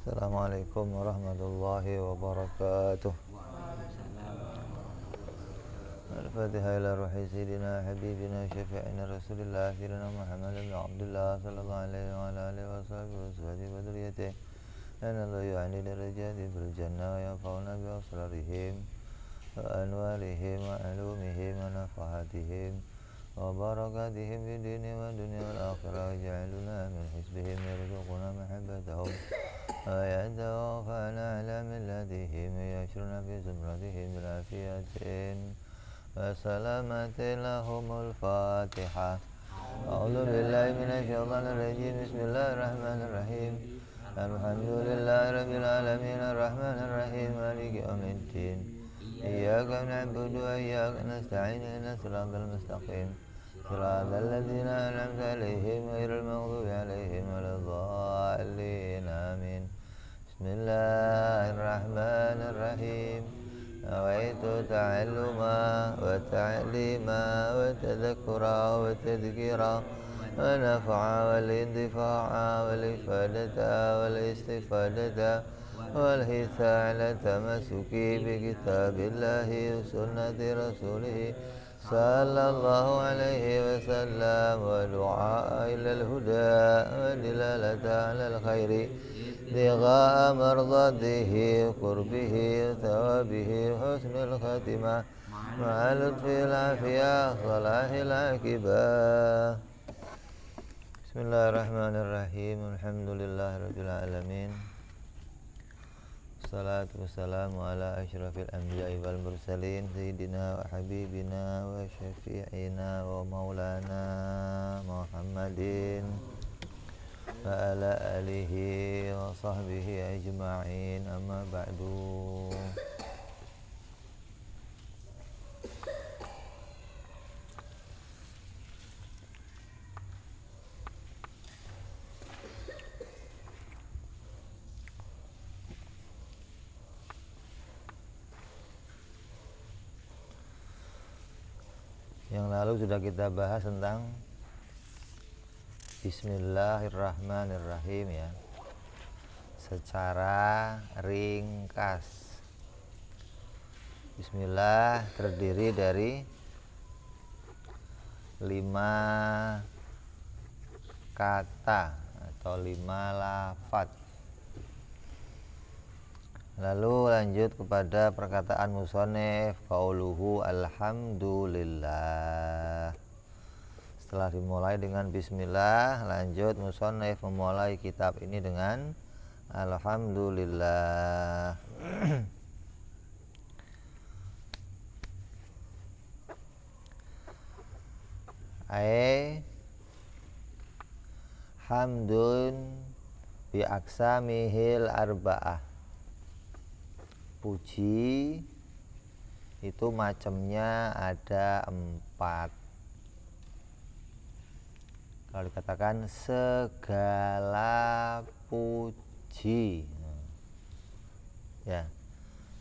Assalamualaikum warahmatullahi wabarakatuh. Al-Fatihah ila ruhi sayyidina habibina syafi'ina rasulillah akhirina Muhammad bin Abdullah sallallahu alaihi wa ala alihi wa sahbihi wa sahbihi wa dhurriyyatihi lana la yu'ani darajati fil jannah wa yanfa'una bi asrarihim wa anwarihim wa alumihim wa nafahatihim wa barakatihim fi dini wa dunya wal akhirah wa ja'aluna min hisbihim yarzuquna mahabbatahum ويتوفانا على ملتهم ويشرنا في زمرتهم بالعافية وسلامة لهم الفاتحة. أعوذ بالله من الشيطان الرجيم. بسم الله الرحمن الرحيم. الحمد لله رب العالمين الرحمن الرحيم مالك يوم الدين إياك نعبد وإياك نستعين اهدنا الصراط المستقيم صراط الذين أنعمت عليهم غير المغضوب عليهم ولا الضالين آمين. بسم الله الرحمن الرحيم. نويت تعلما وتعليما وتذكرا وتذكيرا ونفعا والانتفاع والإفادة والاستفادة والحث على التمسك بكتاب الله وسنة رسوله صلى الله عليه وسلم ودعاء إلى الهدى ودلالة على الخير ابتغاء مرضاته قربه ثوابه حسن الخاتمة مع لطف العافية صلاح العاقبة. بسم الله الرحمن الرحيم. الحمد لله رب العالمين. Wassalatu wassalamu ala asyrafil anbiya'i wal mursalin sayyidina wa habibina wa syafi'ina wa maulana Muhammadin wa ala alihi wa sahbihi ajma'in, amma ba'du. Yang lalu sudah kita bahas tentang Bismillahirrahmanirrahim ya, secara ringkas. Bismillah terdiri dari 5 kata atau 5 lafadz. Lalu lanjut kepada perkataan musonef, qauluhu alhamdulillah. Setelah dimulai dengan bismillah, lanjut musonef memulai kitab ini dengan alhamdulillah. Ai hamdun bi aqsamihil arba'ah. Puji itu macamnya ada 4. Kalau dikatakan segala puji, ya,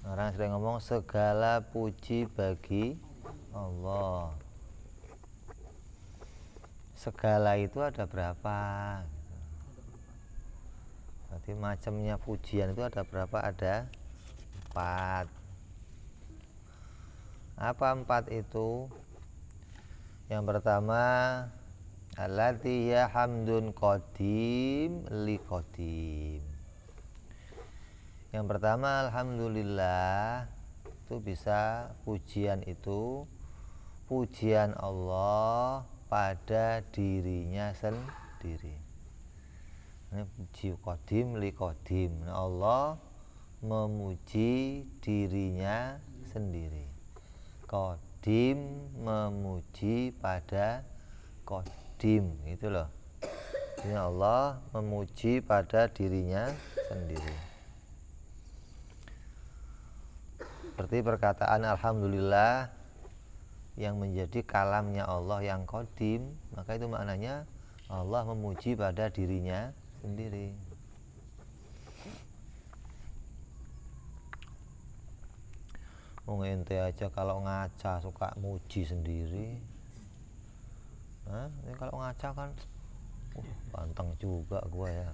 orang sering ngomong segala puji bagi Allah. Segala itu ada berapa? Berarti macamnya pujian itu ada berapa? Ada 4. Apa 4 itu? Yang pertama, allati ya hamdun qadim li qadim. Yang pertama, alhamdulillah, itu bisa pujian itu pujian Allah pada dirinya sendiri. Ini puji qadim li qadim. Nah, Allah memuji dirinya sendiri. Qadim memuji pada qadim, itu loh. Ini Allah memuji pada dirinya sendiri. Seperti perkataan alhamdulillah yang menjadi kalamnya Allah yang qadim, maka itu maknanya Allah memuji pada dirinya sendiri. Ente aja kalau ngaca suka muji sendiri. Ini kalau ngaca kan ganteng juga gua ya.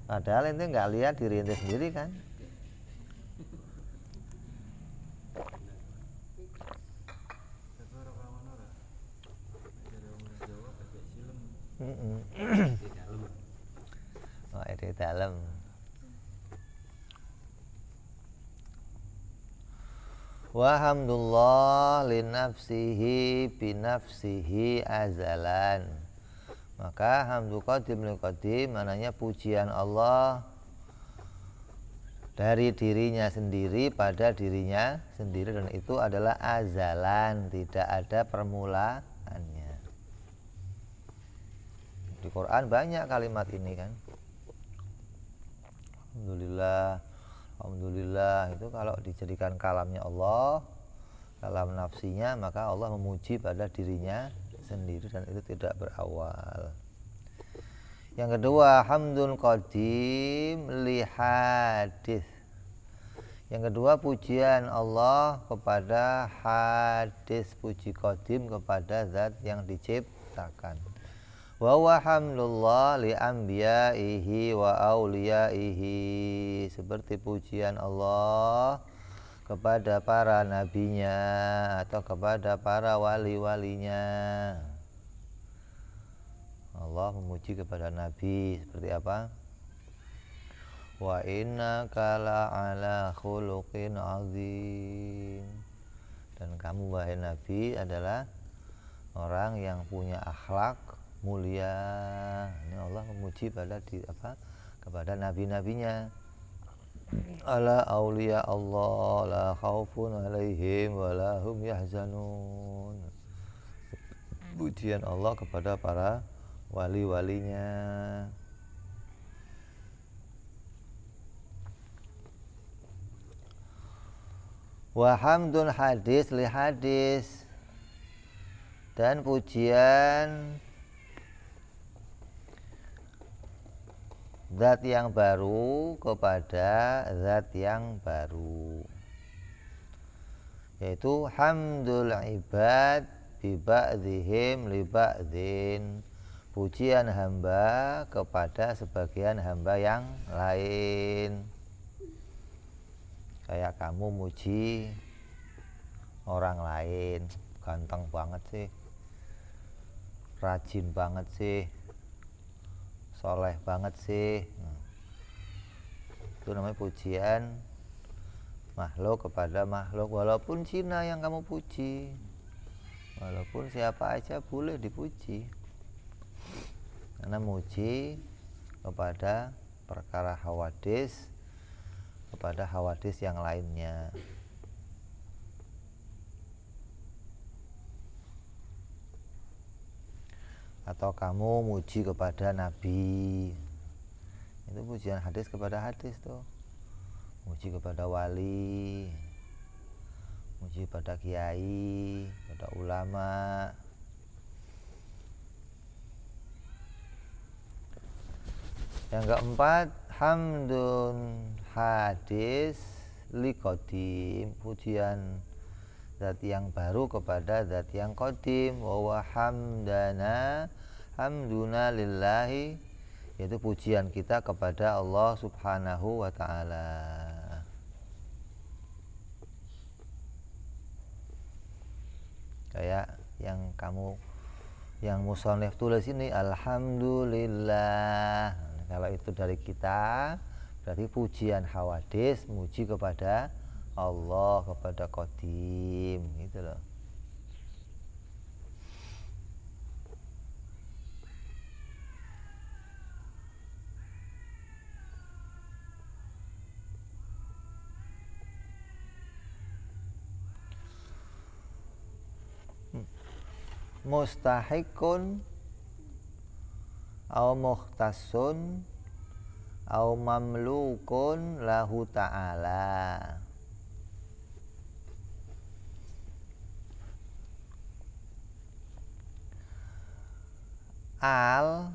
Padahal ente nggak lihat diri ente sendiri kan. Oh, di dalam. Wahamdulillah linafsihi binafsihi azalan. Maka hamdu qadim li qadim maknanya pujian Allah dari dirinya sendiri pada dirinya sendiri, dan itu adalah azalan, tidak ada permulaannya. Di Quran banyak kalimat ini kan. Alhamdulillah, alhamdulillah, itu kalau dijadikan kalamnya Allah, kalam nafsinya, maka Allah memuji pada dirinya sendiri dan itu tidak berawal. Yang kedua, hamdun qadim li hadis. Yang kedua, pujian Allah kepada hadis, puji qadim kepada zat yang diciptakan. Wa huwa hamdulillah li anbiya'ihi wa auliyaihi, seperti pujian Allah kepada para nabinya atau kepada para wali-walinya. Allah memuji kepada nabi seperti apa? Wa innaka la'ala khuluqin azim, dan kamu wahai nabi adalah orang yang punya akhlak mulia. Ini Allah memuji pada kepada nabi-nabinya. Ala auliya Allah la khaufun alaihim wa la hum yahzanun. Pujian Allah kepada para wali-walinya. Wa hamdun hadis li hadis, dan pujian zat yang baru kepada zat yang baru, yaitu hamdul ibad bi ba'dihim li ba'din, pujian hamba kepada sebagian hamba yang lain. Kayak kamu muji orang lain, ganteng banget sih, rajin banget sih, soleh banget sih. Itu namanya pujian makhluk kepada makhluk, walaupun Cina yang kamu puji, walaupun siapa aja boleh dipuji, karena muji kepada perkara hawadis, kepada hawadis yang lainnya. Atau kamu muji kepada nabi, itu pujian hadis kepada hadis tuh. Muji kepada wali, muji pada kiai, pada ulama. Yang keempat, hamdun hadis li qadim, pujian zat yang baru kepada zat yang qadim. Wa hamdana hamduna lillahi, yaitu pujian kita kepada Allah subhanahu wa ta'ala. Kayak yang musonef tulis ini, alhamdulillah. Kalau itu dari kita, berarti pujian hawadis, muji kepada Allah, kepada qadim, gitu loh. Mustahiqun au mukhtasun au mamlukun lahu ta'ala. Al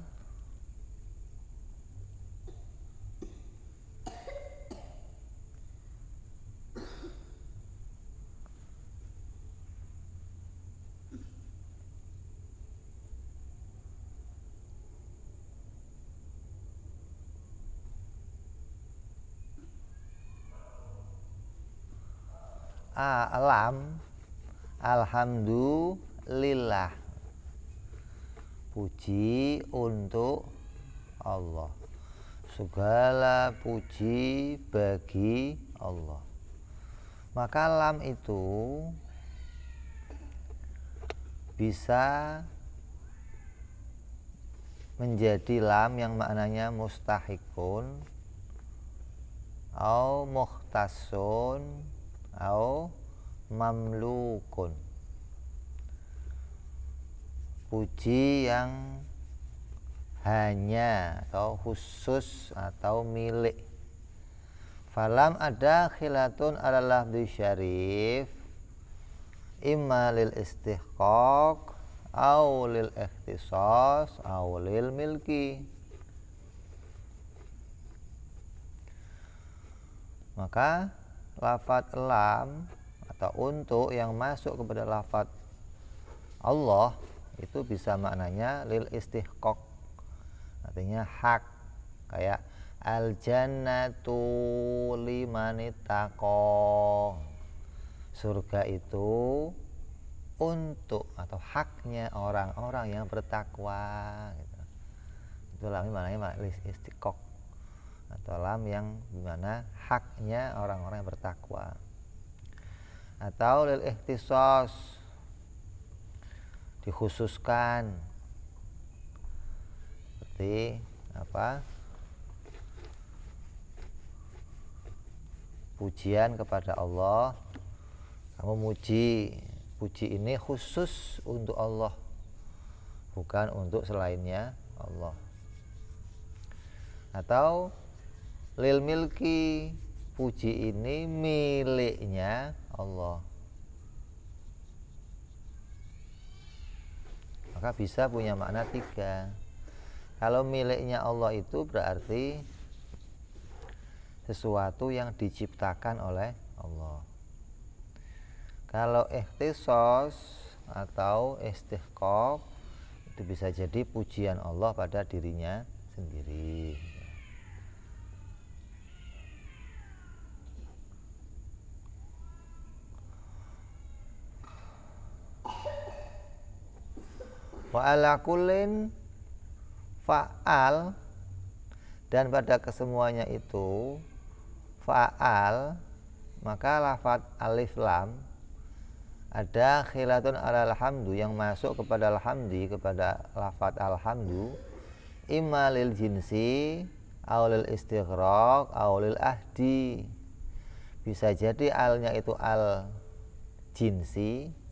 lam alhamdulillah, puji untuk Allah, segala puji bagi Allah. Maka lam itu bisa menjadi lam yang maknanya mustahikun, au mukhtasun, au mamlukun. Puji yang hanya atau khusus atau milik. Falam ada khilatun ala lafzi syarif imma lil istihqaq au lil ikhtisas au lil milki. Maka lafaz lam atau untuk yang masuk kepada lafaz Allah itu bisa maknanya lil istihqaq, artinya hak, kayak al jannatu limanittaqo, surga itu untuk atau haknya orang-orang yang bertakwa gitu. Itu lam maknanya lil istihqaq atau lam yang dimana haknya orang-orang yang bertakwa. Atau lil ikhtisas, dikhususkan, seperti apa, pujian kepada Allah, kamu muji, puji ini khusus untuk Allah, bukan untuk selainnya Allah. Atau lil milki, puji ini miliknya Allah. Maka bisa punya makna tiga. Kalau miliknya Allah itu berarti sesuatu yang diciptakan oleh Allah. Kalau ikhtisas atau istihqaq itu bisa jadi pujian Allah pada dirinya sendiri. Wa ala kullin fa'al, dan pada kesemuanya itu fa'al, maka lafaz alif lam ada khilatun ala alhamdu yang masuk kepada alhamdi, kepada lafaz alhamdu, imma lil jinsi au lil istighraq au lil ahdi. Bisa jadi alnya itu al jinsi,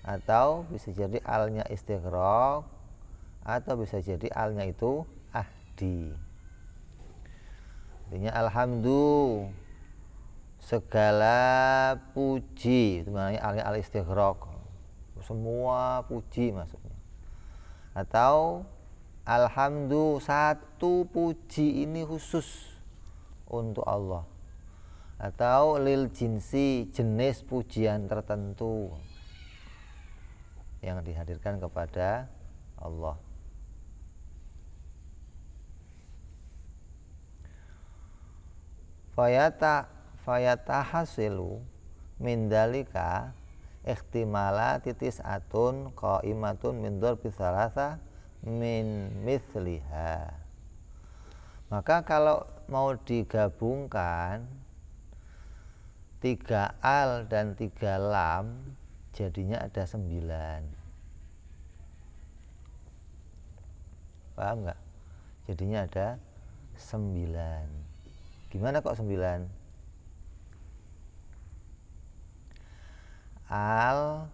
atau bisa jadi alnya istighraq, atau bisa jadi alnya itu ahdi. Artinya alhamdu, segala puji, itu maknanya alnya al istighraq, semua puji maksudnya. Atau alhamdu, satu puji ini khusus untuk Allah. Atau lil jinsi, jenis pujian tertentu yang dihadirkan kepada Allah. Fayatahasilu min dalika ihtimala titis'atun qaimatun min dzarbi tsalatsa min mithliha. Maka kalau mau digabungkan 3 al dan 3 lam, jadinya ada 9. Paham nggak? Jadinya ada 9. Gimana kok 9? Al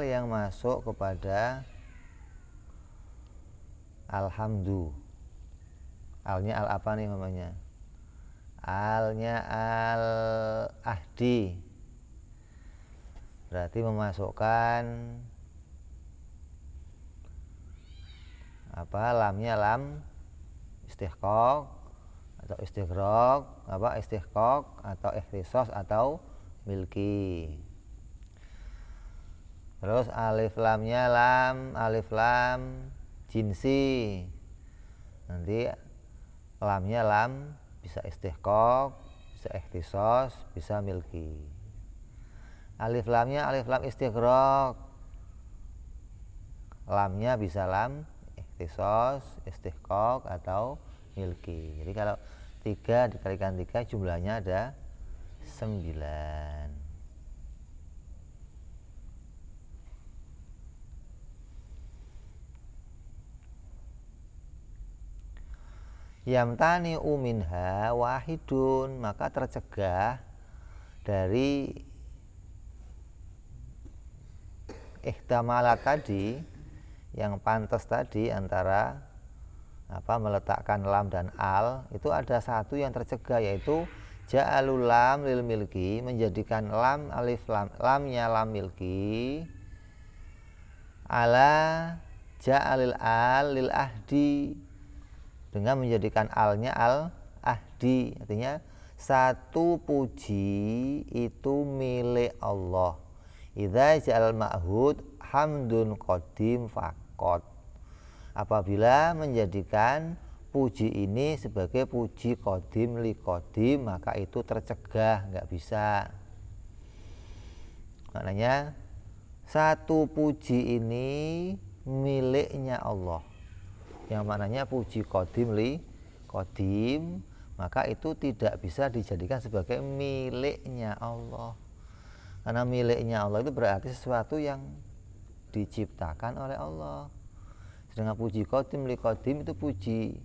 yang masuk kepada alhamdu. Alnya al apa nih namanya? Alnya al ahdi, berarti memasukkan apa, lamnya lam istihqaq atau istighraq, apa istihqaq atau ikhtisas atau milki. Terus alif lamnya lam, alif lam jinsi. Nanti lamnya lam bisa istiqaq, bisa ikhtisos, bisa milki. Alif lamnya alif lam istighraq, lamnya bisa lam ikhtisos, istiqaq atau milki. Jadi kalau 3 dikalikan 3 jumlahnya ada 9. Yamtani minha wahidun, maka tercegah dari ihtamalat tadi, yang pantas tadi antara meletakkan lam dan al, itu ada satu yang tercegah, yaitu ja'alul lam lil milki, menjadikan lam alif lamnya lam milki, ala ja'alil al lil ahdi, dengan menjadikan alnya al ahdi, artinya satu puji itu milik Allah. Idza ja'al ma'hud hamdun qadim faqat, apabila menjadikan puji ini sebagai puji qadim li qadim, maka itu tercegah, nggak bisa. Maknanya satu puji ini miliknya Allah, yang maknanya puji qadim li qadim, maka itu tidak bisa dijadikan sebagai miliknya Allah. Karena miliknya Allah itu berarti sesuatu yang diciptakan oleh Allah. Sedangkan puji qadim li qadim itu puji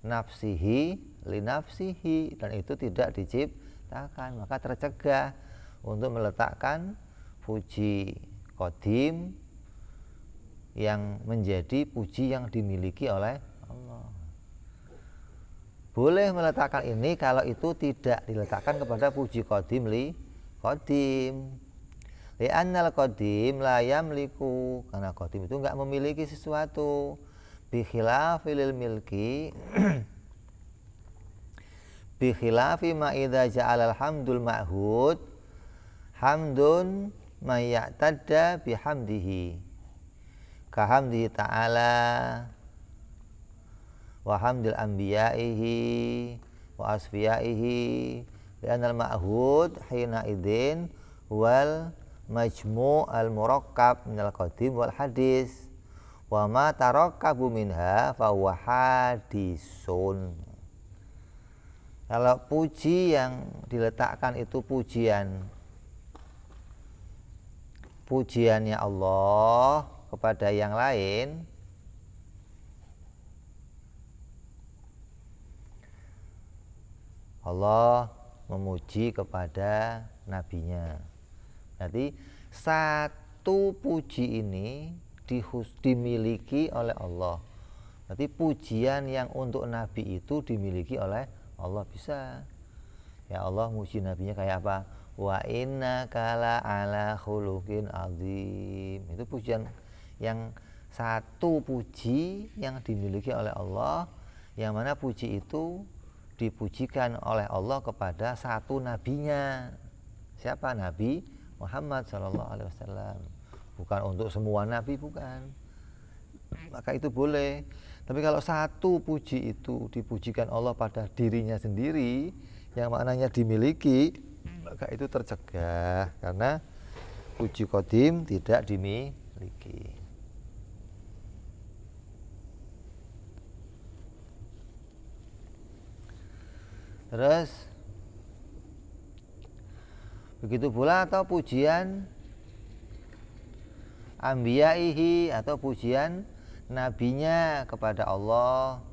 nafsihi li nafsihi, dan itu tidak diciptakan, maka tercegah untuk meletakkan puji qadim yang menjadi puji yang dimiliki oleh Allah. Boleh meletakkan ini kalau itu tidak diletakkan kepada puji qadim li qadim. Li'annal qadim la yamliku, karena qadim itu enggak memiliki sesuatu. Bi khilafil milki bi khilafi ma idza ja'ala alhamdul ma'hud hamdun may ya'tadda bihamdihi, ka hamdihi ta'ala wa hamdil anbiya'ihi wa asfiyaihi, li'annal ma'hud hina idzin wal majmu' al murakkab minal qadim wal hadis, wa ma tarakkabu minha fa huwa hadisun. Kalau puji yang diletakkan itu pujiannya Allah kepada yang lain, Allah memuji kepada nabinya, jadi satu puji ini dimiliki oleh Allah. Berarti pujian yang untuk nabi itu dimiliki oleh Allah, bisa. Ya Allah muji nabinya kayak apa? Wa innaka la ala khuluqin azim. Itu pujian yang satu puji yang dimiliki oleh Allah, yang mana puji itu dipujikan oleh Allah kepada satu nabinya. Siapa? Nabi Muhammad SAW. Bukan untuk semua nabi, bukan. Maka itu boleh. Tapi kalau satu puji itu dipujikan Allah pada dirinya sendiri, yang maknanya dimiliki, maka itu tercegah, karena puji qadim tidak dimiliki. Terus begitu pula atau pujian anbiyaihi, atau pujian nabinya kepada Allah,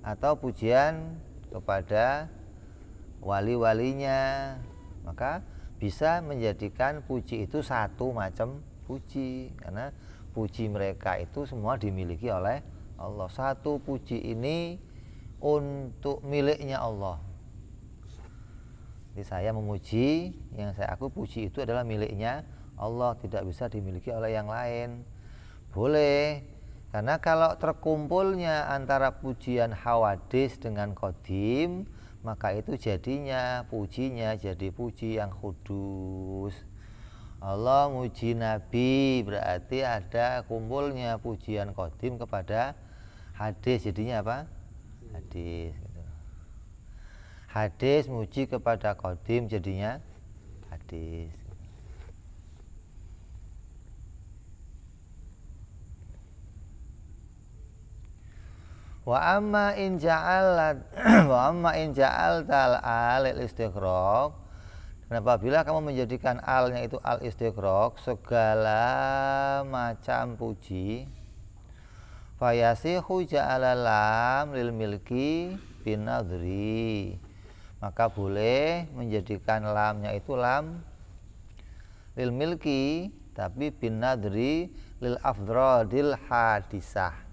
atau pujian kepada wali-walinya, maka bisa menjadikan puji itu satu macam puji, karena puji mereka itu semua dimiliki oleh Allah. Satu puji ini untuk miliknya Allah. Jadi saya memuji, yang aku puji itu adalah miliknya Allah, tidak bisa dimiliki oleh yang lain. Boleh, karena kalau terkumpulnya antara pujian hawadis dengan qadim, maka itu jadinya pujinya jadi puji yang kudus. Allah muji Nabi, berarti ada kumpulnya pujian qadim kepada hadis, jadinya apa? Hadis gitu. Hadis muji kepada qadim, jadinya hadis. Wa amma in ja'alat wa amma in ja'altal alil istighraq, dan apabila kamu menjadikan alnya itu al istighraq, segala macam puji, fayasihu ja'ala lam lil milki bin nadri, maka boleh menjadikan lamnya itu lam lil milki tapi bin nadri lil afradil hadisah,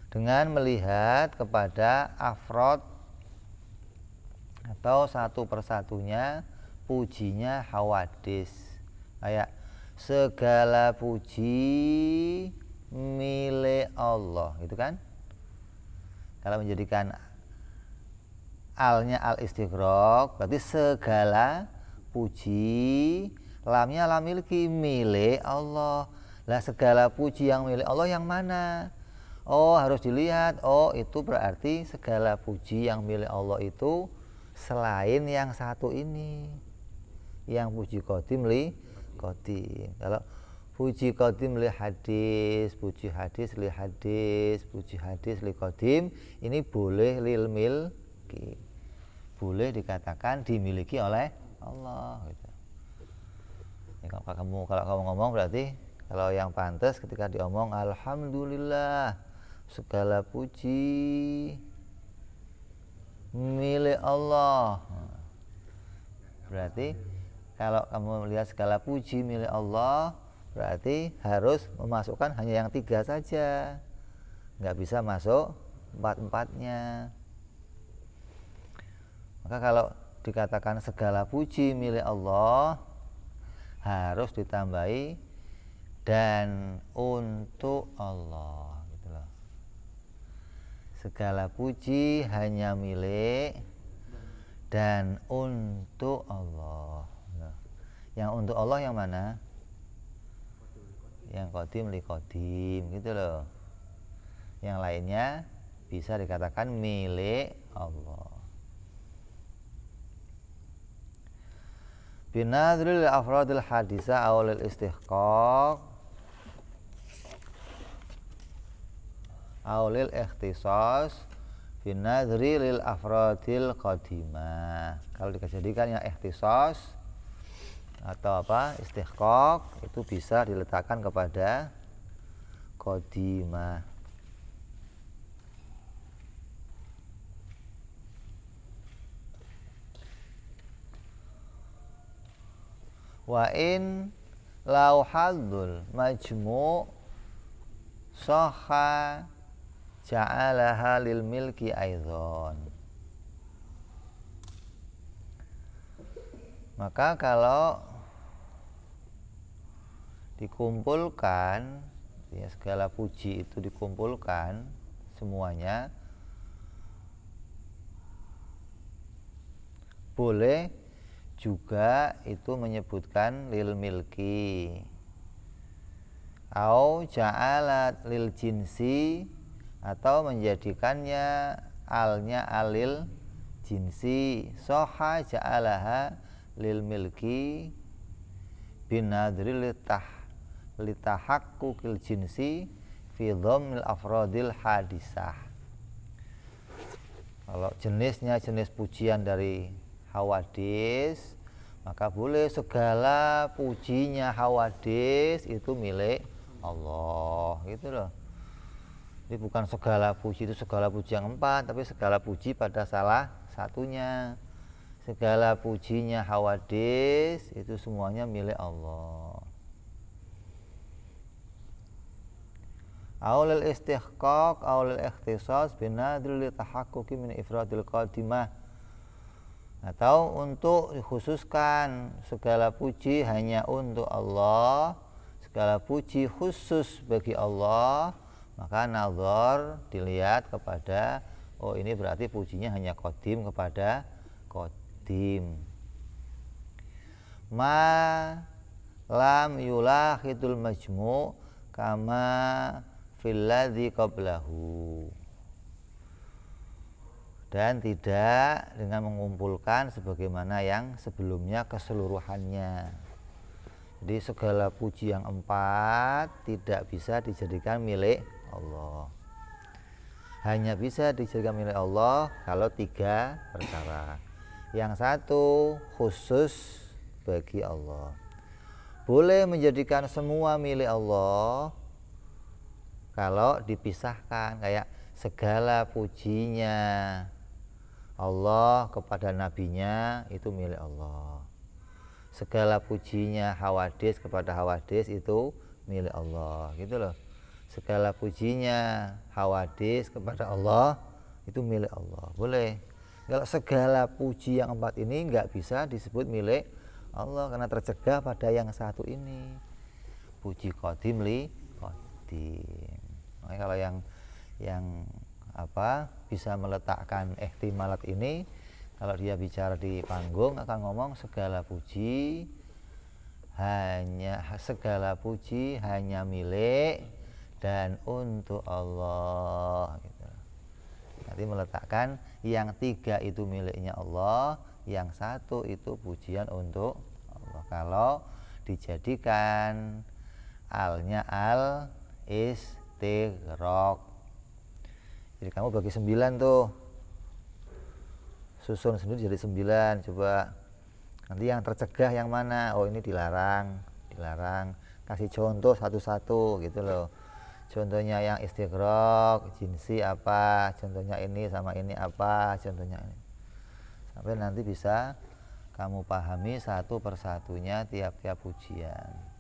dengan melihat kepada afrod atau satu persatunya pujinya hawadis. Kayak segala puji milik Allah, gitu kan? Kalau menjadikan alnya al istighraq, berarti segala puji, lamnya lam milki, milik Allah. Lah segala puji yang milik Allah yang mana? Oh, harus dilihat. Oh, itu berarti segala puji yang milik Allah itu selain yang satu ini, yang puji qadim li qadim. Kalau puji qadim li hadis, puji hadis li hadis, puji hadis li qadim, ini boleh lil milki, boleh dikatakan dimiliki oleh Allah gitu. Ya, kalau kamu ngomong berarti kalau yang pantas ketika diomong alhamdulillah, segala puji milik Allah. Berarti kalau kamu melihat segala puji milik Allah, berarti harus memasukkan hanya yang 3 saja, nggak bisa masuk 4-4-nya. Maka kalau dikatakan segala puji milik Allah, harus ditambahi dan untuk Allah. Segala puji hanya milik dan untuk Allah. Nah, yang untuk Allah yang mana? Yang qadim li qadim, gitu loh. Yang lainnya bisa dikatakan milik Allah. Binadril afradil hadisa awlil istihqaq aulil ikhtisas binadri lil afradil qadimah. Kalau dijadikan yang ikhtisas atau apa istihqaq, itu bisa diletakkan kepada qadimah. Wa in lauhadul majmu' sahha ja'alaha lil milki aidzon. Maka kalau dikumpulkan, ya segala puji itu dikumpulkan semuanya, boleh juga itu menyebutkan lil milki au ja'alat lil jinsi, atau menjadikannya alnya alil jinsi, soha ja'alaha lil milki bin nadri litahaqqukil jinsi fi dhammil afradil hadisah. Kalau jenisnya jenis pujian dari hawadis, maka boleh segala pujinya hawadis itu milik Allah, gitu loh. Jadi bukan segala puji itu segala puji yang 4, tapi segala puji pada salah satunya. Segala pujinya hawadis itu semuanya milik Allah. Aulil istihqaq aulil ikhtisas binadril tahaqquqi min ifradil qadimah, atau untuk dikhususkan segala puji hanya untuk Allah, segala puji khusus bagi Allah, maka nazar dilihat kepada, oh ini berarti pujinya hanya qadim kepada qadim. Ma lam yulakhidul majmu' kama fil ladzi qablahu, dan tidak dengan mengumpulkan sebagaimana yang sebelumnya keseluruhannya. Jadi segala puji yang 4 tidak bisa dijadikan milik Allah. Hanya bisa dijadikan milik Allah kalau 3 perkara. Yang satu khusus bagi Allah. Boleh menjadikan semua milik Allah kalau dipisahkan, kayak segala pujinya Allah kepada nabinya itu milik Allah. Segala pujinya Hawadis kepada Hawadis itu milik Allah, gitu loh. Segala pujinya Hawadis kepada Allah itu milik Allah, boleh. Kalau segala puji yang 4 ini nggak bisa disebut milik Allah karena tercegah pada yang satu ini, puji qadim li qadim. Makanya kalau yang bisa meletakkan ihtimalat ini, kalau dia bicara di panggung akan ngomong segala puji hanya milik dan untuk Allah, gitu. Nanti meletakkan yang 3 itu miliknya Allah, yang 1 itu pujian untuk Allah. Kalau dijadikan alnya al istighraq. Jadi kamu bagi 9 tuh, susun sendiri jadi 9. Coba nanti yang tercegah yang mana? Oh ini dilarang. Kasih contoh satu-satu gitu loh. Contohnya yang istighraq jinsi apa, contohnya ini sama ini apa, contohnya ini. Sampai nanti bisa kamu pahami satu persatunya tiap-tiap pujian.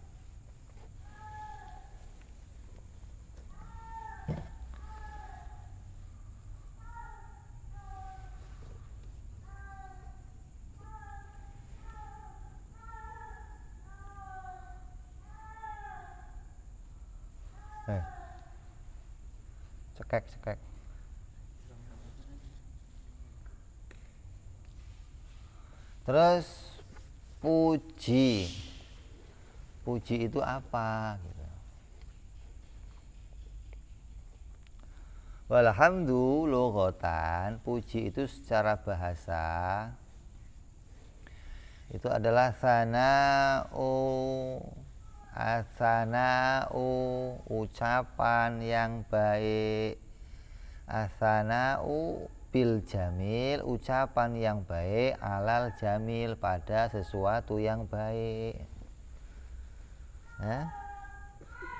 Cekek. Terus puji itu apa gitu. Walhamdu lughatan, puji itu secara bahasa itu adalah asana'u ucapan yang baik. Asana'u bil jamil, ucapan yang baik, alal jamil, pada sesuatu yang baik.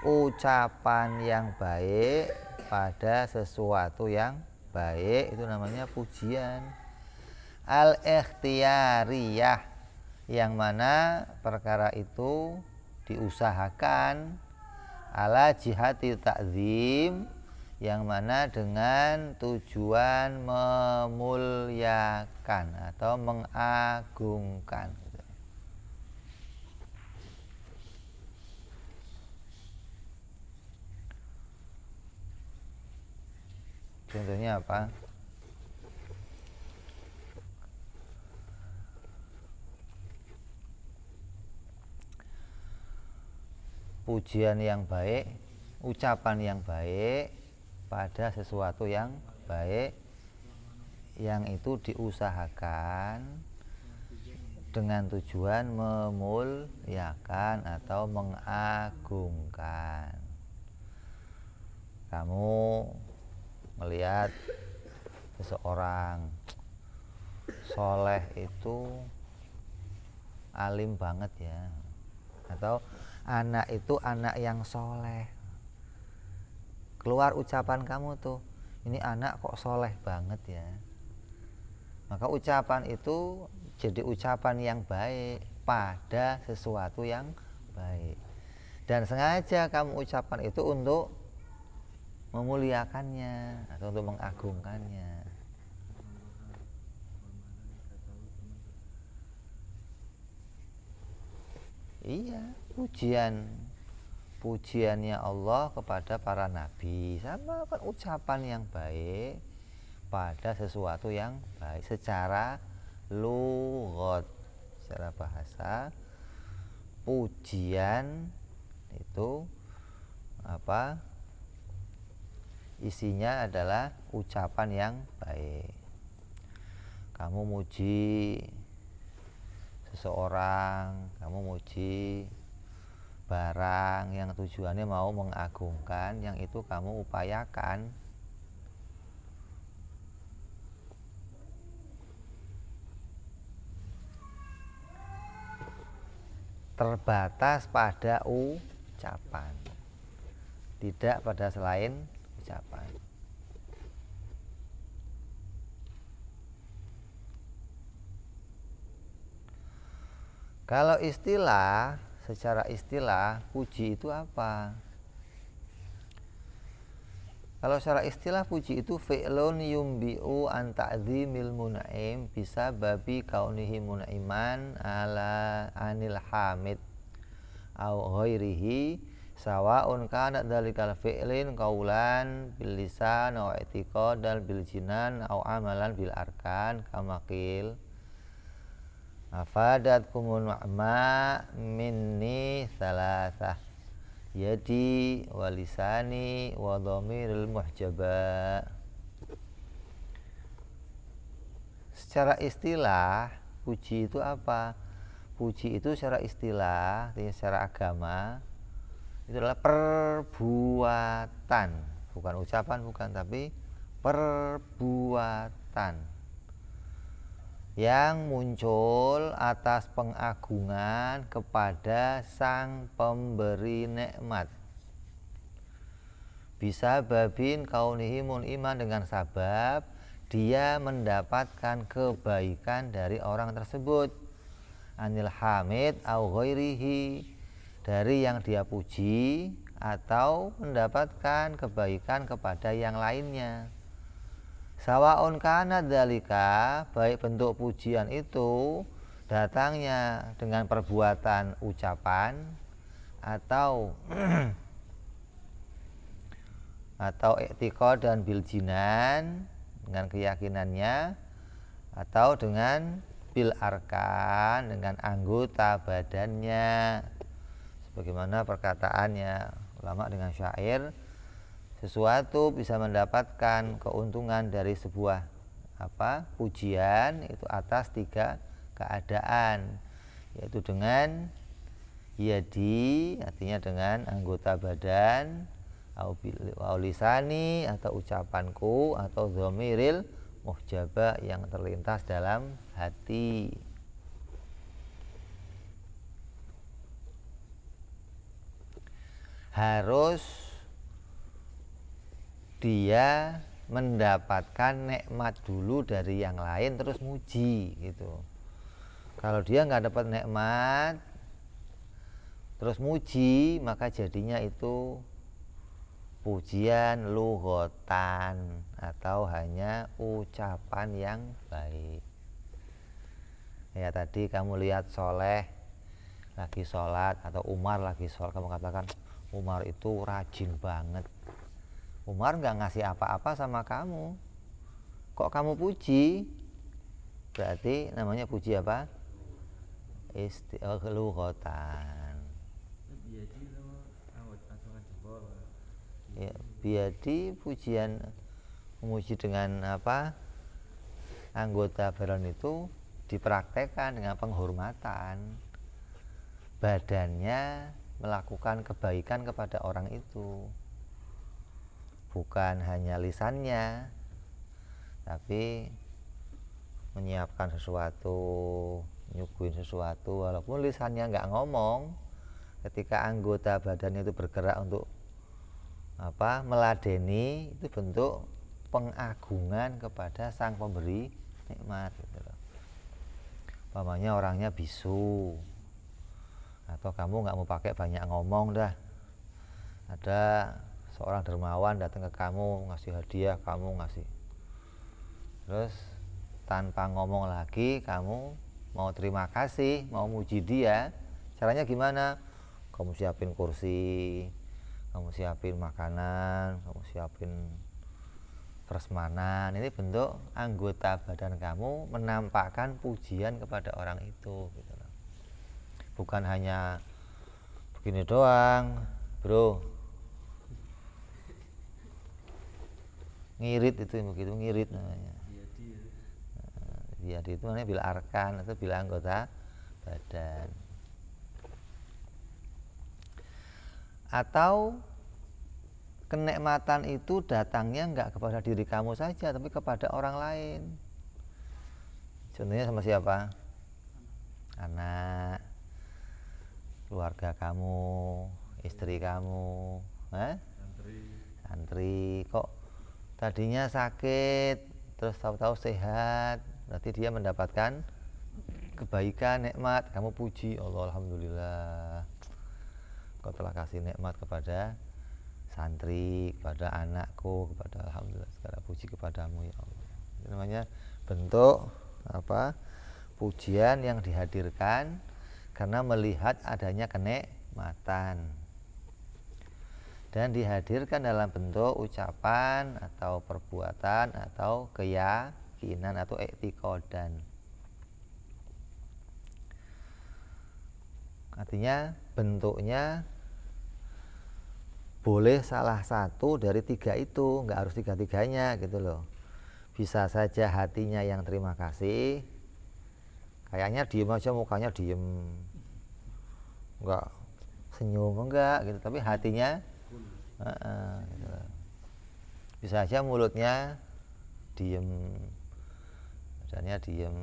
Ucapan yang baik pada sesuatu yang baik itu namanya pujian. Al-ikhtiyariyah, yang mana perkara itu diusahakan, ala jihati ta'zim, yang mana dengan tujuan memuliakan atau mengagungkan. Contohnya apa? Pujian yang baik, ucapan yang baik pada sesuatu yang baik yang itu diusahakan dengan tujuan memuliakan atau mengagungkan. Kamu melihat seseorang soleh itu alim banget ya, atau anak itu anak yang soleh, keluar ucapan kamu tuh, ini anak kok soleh banget ya, maka ucapan itu jadi ucapan yang baik pada sesuatu yang baik, dan sengaja kamu ucapan itu untuk memuliakannya atau untuk mengagungkannya. Iya, pujiannya Allah kepada para nabi sama kan ucapan yang baik pada sesuatu yang baik secara lughat, secara bahasa. pujian itu apa? Isinya adalah ucapan yang baik. Kamu muji seseorang, kamu muji barang yang tujuannya mau mengagungkan, yang itu kamu upayakan terbatas pada ucapan, tidak pada selain ucapan. Kalau istilah, secara istilah puji itu apa? Kalau secara istilah puji itu fi'lun yumbi'u an ta'zimil mun'im bisa babi kaunihi mun'iman ala anil hamid au ghairihi sawa'un kana dzalikal fi'lin qaulan bil lisan au i'tiqadan bil jinan au amalan bil arkan kama qil afadatkumun ma minni salasah yadi walisani wa dhamiril muhjaba. Secara istilah puji itu apa? Puji itu secara istilah, secara agama itu adalah perbuatan, bukan ucapan, bukan, tapi perbuatan yang muncul atas pengagungan kepada sang pemberi nikmat. Bisa babin kaunihi iman dengan sabab dia mendapatkan kebaikan dari orang tersebut, anil hamid au ghairihi, dari yang dia puji atau mendapatkan kebaikan kepada yang lainnya. Sawaun kana dzalika, baik bentuk pujian itu datangnya dengan perbuatan ucapan atau i'tiqad dan bil jinan dengan keyakinannya, atau dengan bil arkan dengan anggota badannya, sebagaimana perkataannya ulama dengan syair, sesuatu bisa mendapatkan keuntungan dari sebuah pujian itu atas 3 keadaan, yaitu dengan yadi, artinya dengan anggota badan, au lisani atau ucapanku, atau dhamiril muhjaba yang terlintas dalam hati. Harus dia mendapatkan nikmat dulu dari yang lain terus muji gitu. Kalau dia nggak dapat nikmat terus muji, maka jadinya itu pujian lughatan atau hanya ucapan yang baik. Ya tadi kamu lihat Soleh lagi sholat atau Umar lagi sholat, kamu katakan Umar itu rajin banget. Umar nggak ngasih apa-apa sama kamu, kok kamu puji? Berarti namanya puji apa? Lughatan. Ya, biadi pujian, memuji dengan anggota badan itu dipraktekkan dengan penghormatan, badannya melakukan kebaikan kepada orang itu, bukan hanya lisannya, tapi menyiapkan sesuatu, nyuguhin sesuatu, walaupun lisannya nggak ngomong, ketika anggota badannya itu bergerak untuk meladeni, itu bentuk pengagungan kepada sang pemberi nikmat gitu loh. Umpamanya orangnya bisu, atau kamu nggak mau pakai banyak ngomong dah, ada seorang dermawan datang ke kamu ngasih hadiah, kamu ngasih, terus tanpa ngomong lagi kamu mau terima kasih, mau muji dia, caranya gimana? Kamu siapin kursi, kamu siapin makanan, kamu siapin prasmanan. Ini bentuk anggota badan kamu menampakkan pujian kepada orang itu gitu loh. Bukan hanya Gini doang, bro. Ngirit itu begitu, ngirit namanya. Yadi itu namanya bila arkan atau bila anggota badan. Atau kenikmatan itu datangnya enggak kepada diri kamu saja, tapi kepada orang lain. Contohnya sama siapa? Anak, keluarga kamu, istri kamu, santri. Kok tadinya sakit, terus tahu-tahu sehat, berarti dia mendapatkan kebaikan, nikmat. Kamu puji Allah, alhamdulillah. Kau telah kasih nikmat kepada santri, kepada anakku, kepada alhamdulillah, segala puji kepadamu ya Allah. Itu namanya bentuk pujian yang dihadirkan karena melihat adanya kenikmatan, dan dihadirkan dalam bentuk ucapan atau perbuatan atau keyakinan atau i'tiqadan. Artinya bentuknya boleh salah satu dari tiga itu, nggak harus tiga-tiganya gitu loh. Bisa saja hatinya yang terima kasih, kayaknya diem aja, mukanya diem, nggak senyum enggak gitu, tapi hatinya gitu. Bisa aja mulutnya diem, badannya diem.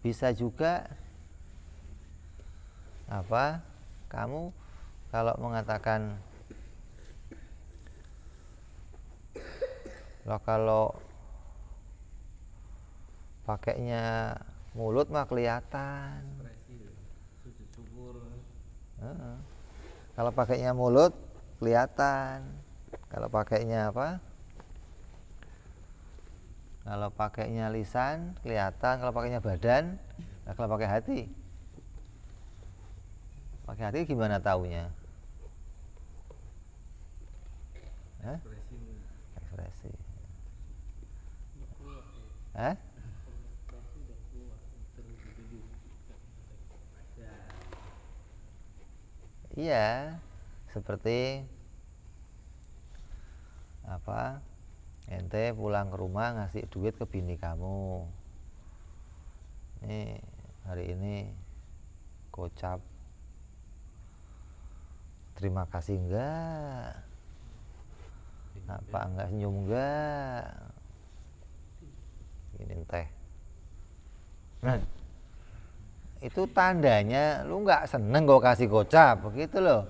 Bisa juga kamu kalau mengatakan kalau pakainya mulut mah kelihatan. Kalau pakainya mulut kelihatan. Kalau pakainya Kalau pakainya lisan kelihatan. Kalau pakainya badan, kalau pakai hati. Pakai hati gimana taunya? Ekspresi. Iya, seperti ente pulang ke rumah ngasih duit ke bini kamu. Nih, hari ini gocap. Terima kasih enggak? Enggak senyum enggak? Ini teh. Nah, itu tandanya lu enggak seneng gue kasih gocap, begitu loh.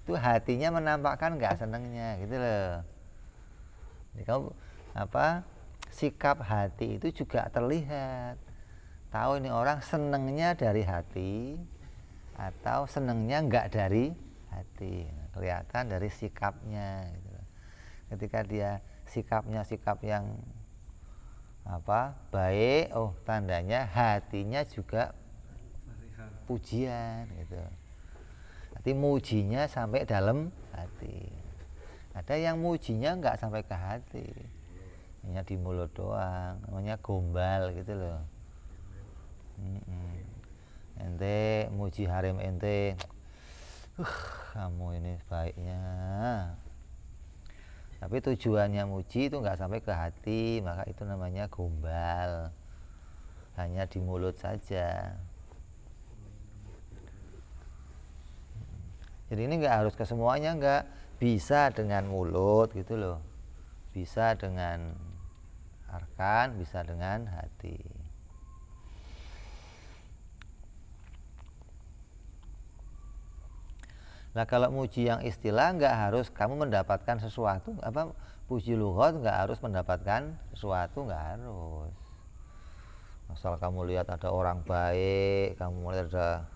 Itu hatinya menampakkan enggak senengnya, gitu loh. Jadi kamu sikap hati itu juga terlihat. Tahu ini orang senengnya dari hati atau senengnya enggak dari hati. Kelihatan dari sikapnya gitu. Ketika dia sikapnya sikap yang baik, tandanya hatinya juga pujian gitu. Nanti mujinya sampai dalam hati. Ada yang mujinya enggak sampai ke hati, hanya di mulut doang, namanya gombal gitu loh. Ente muji harem ente, kamu ini baiknya, tapi tujuannya muji itu enggak sampai ke hati, maka itu namanya gombal, hanya di mulut saja. Jadi ini enggak harus ke semuanya, enggak. Bisa dengan mulut gitu loh, bisa dengan arkan, bisa dengan hati. Nah kalau muji yang istilah enggak harus kamu mendapatkan sesuatu, puji lughat enggak harus mendapatkan sesuatu, enggak harus. Asal kamu lihat ada orang baik, kamu lihat ada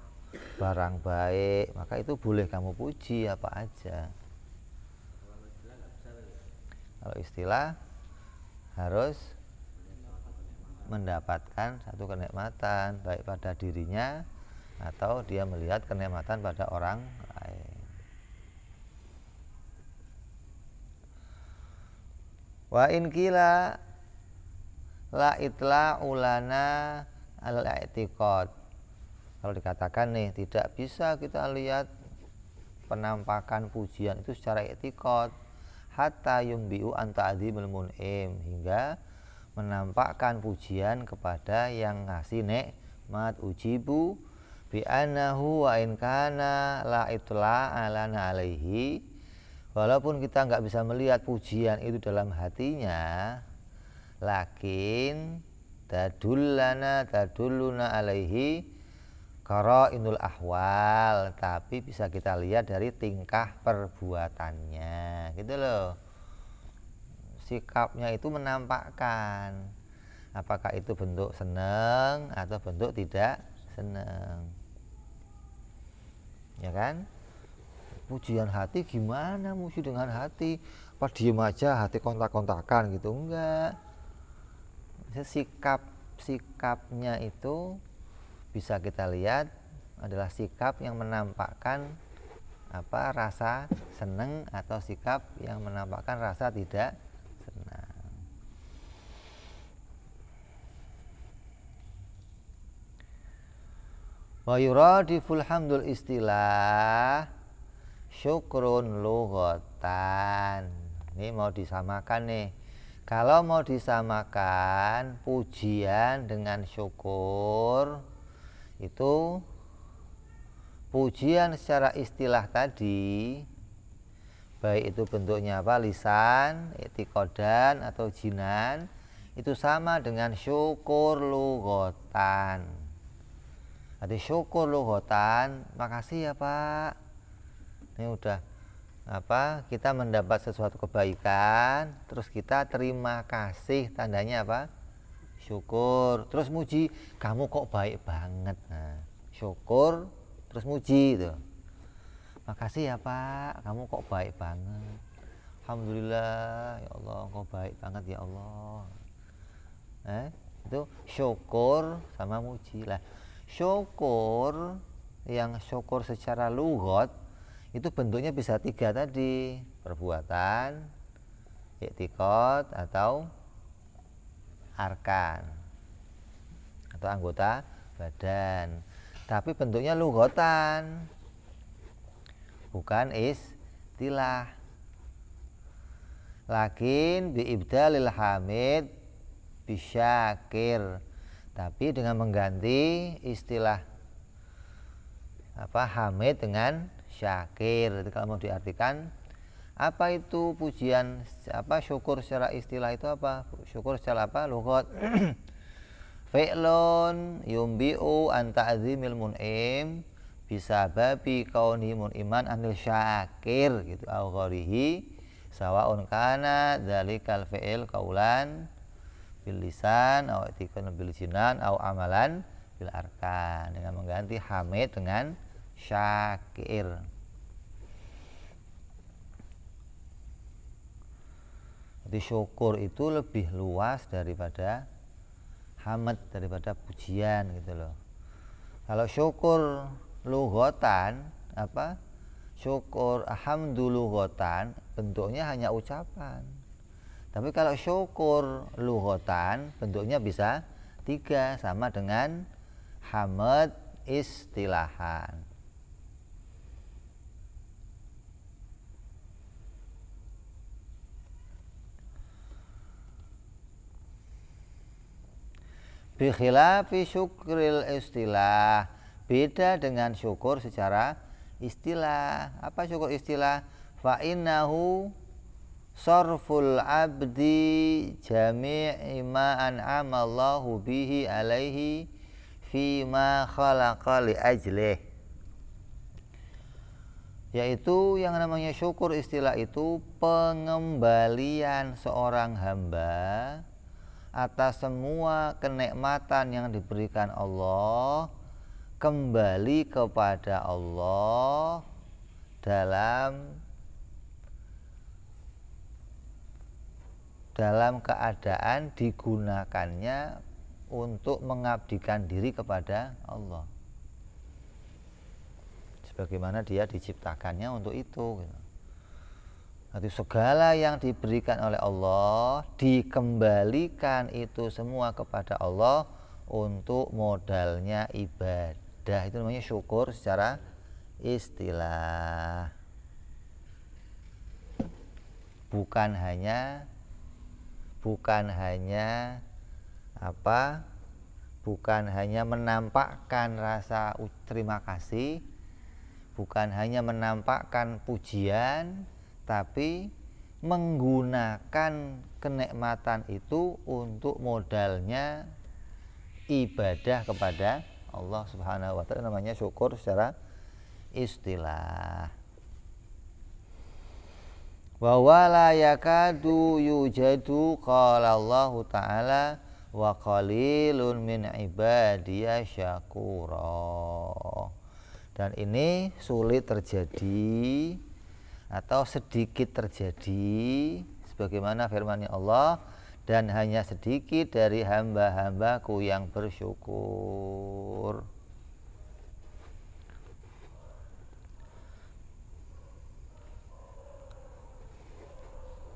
barang baik, maka itu boleh kamu puji apa aja. Kalau istilah harus mendapatkan satu kenikmatan baik pada dirinya atau dia melihat kenikmatan pada orang lain. Wa in qila la itla ulana al-i'tiqad. Kalau dikatakan nih tidak bisa kita lihat penampakan pujian itu secara etikot hatta yumbiu anta adzimul mun'im, hingga menampakkan pujian kepada yang ngasih nikmat. Ujibu bi annahu wa in kana la itla alana alaihi, walaupun kita nggak bisa melihat pujian itu dalam hatinya, lakin tadulluna alaihi qara'inul ahwal, tapi bisa kita lihat dari tingkah perbuatannya gitu loh. Sikapnya itu menampakkan apakah itu bentuk senang atau bentuk tidak senang, ya kan? Pujian hati gimana musuh dengan hati? Apa diem aja hati kontak-kontakan gitu? Enggak. Sikapnya itu bisa kita lihat adalah sikap yang menampakkan rasa senang atau sikap yang menampakkan rasa tidak senang. Wa yuradiful hamdul istilah syukrun lughatan. Ini mau disamakan nih. Kalau mau disamakan pujian dengan syukur, itu pujian secara istilah tadi, baik itu bentuknya lisan, i'tiqadan atau jinan, itu sama dengan syukur lughatan. Jadi syukur lughatan, makasih ya Pak, ini udah kita mendapat sesuatu kebaikan, terus kita terima kasih, tandanya syukur. Terus muji, kamu kok baik banget. Nah, syukur terus muji itu, makasih ya Pak, kamu kok baik banget. Alhamdulillah ya Allah, kok baik banget ya Allah. Itu syukur sama muji lah. Syukur, yang syukur secara lughat itu bentuknya bisa 3 tadi, perbuatan, i'tiqad atau arkan atau anggota badan. Tapi bentuknya lughatan, bukan istilah. Lakin bi ibdalil hamid bisyakir, tapi dengan mengganti istilah hamid dengan syakir. Jadi kalau mau diartikan apa itu pujian, syukur secara istilah itu apa? Syukur secara lughat. Fi'lun yumbi'u an ta'zimil mun'im bisababi kauni mun'iman anil syakir gitu, au gharihi sawa'un kana dzalikal fi'il qaulan bil lisan au i'tiqadan bil jinan au amalan bil arkan, dengan mengganti hamid dengan syakir. Jadi syukur itu lebih luas daripada hamd, daripada pujian gitu loh. Kalau syukur lughatan, syukur hamdu lughatan, bentuknya hanya ucapan. Tapi kalau syukur lughatan bentuknya bisa 3, sama dengan hamd istilahan. Bi khilafi syukril istilah, beda dengan syukur secara istilah. Apa syukur istilah? Fa innahu sarful abdi jami'i ma an'ama Allahu bihi alaihi fi ma khalaqa li ajlih. Yaitu yang namanya syukur istilah itu pengembalian seorang hamba atas semua kenikmatan yang diberikan Allah kembali kepada Allah dalam keadaan digunakannya untuk mengabdikan diri kepada Allah, sebagaimana dia diciptakannya untuk itu gitu. Nanti segala yang diberikan oleh Allah dikembalikan itu semua kepada Allah untuk modalnya ibadah. ibadah, itu namanya syukur secara istilah. Bukan hanya menampakkan rasa terima kasih, bukan hanya menampakkan pujian, tapi menggunakan kenikmatan itu untuk modalnya ibadah kepada Allah Subhanahu wa taala, namanya syukur secara istilah. Wa wala yakadu yujadu qala Allah taala wa qalilun min ibadiya syakura. Dan ini sulit terjadi atau sedikit terjadi sebagaimana firman-Nya Allah, dan hanya sedikit dari hamba-hambaku yang bersyukur.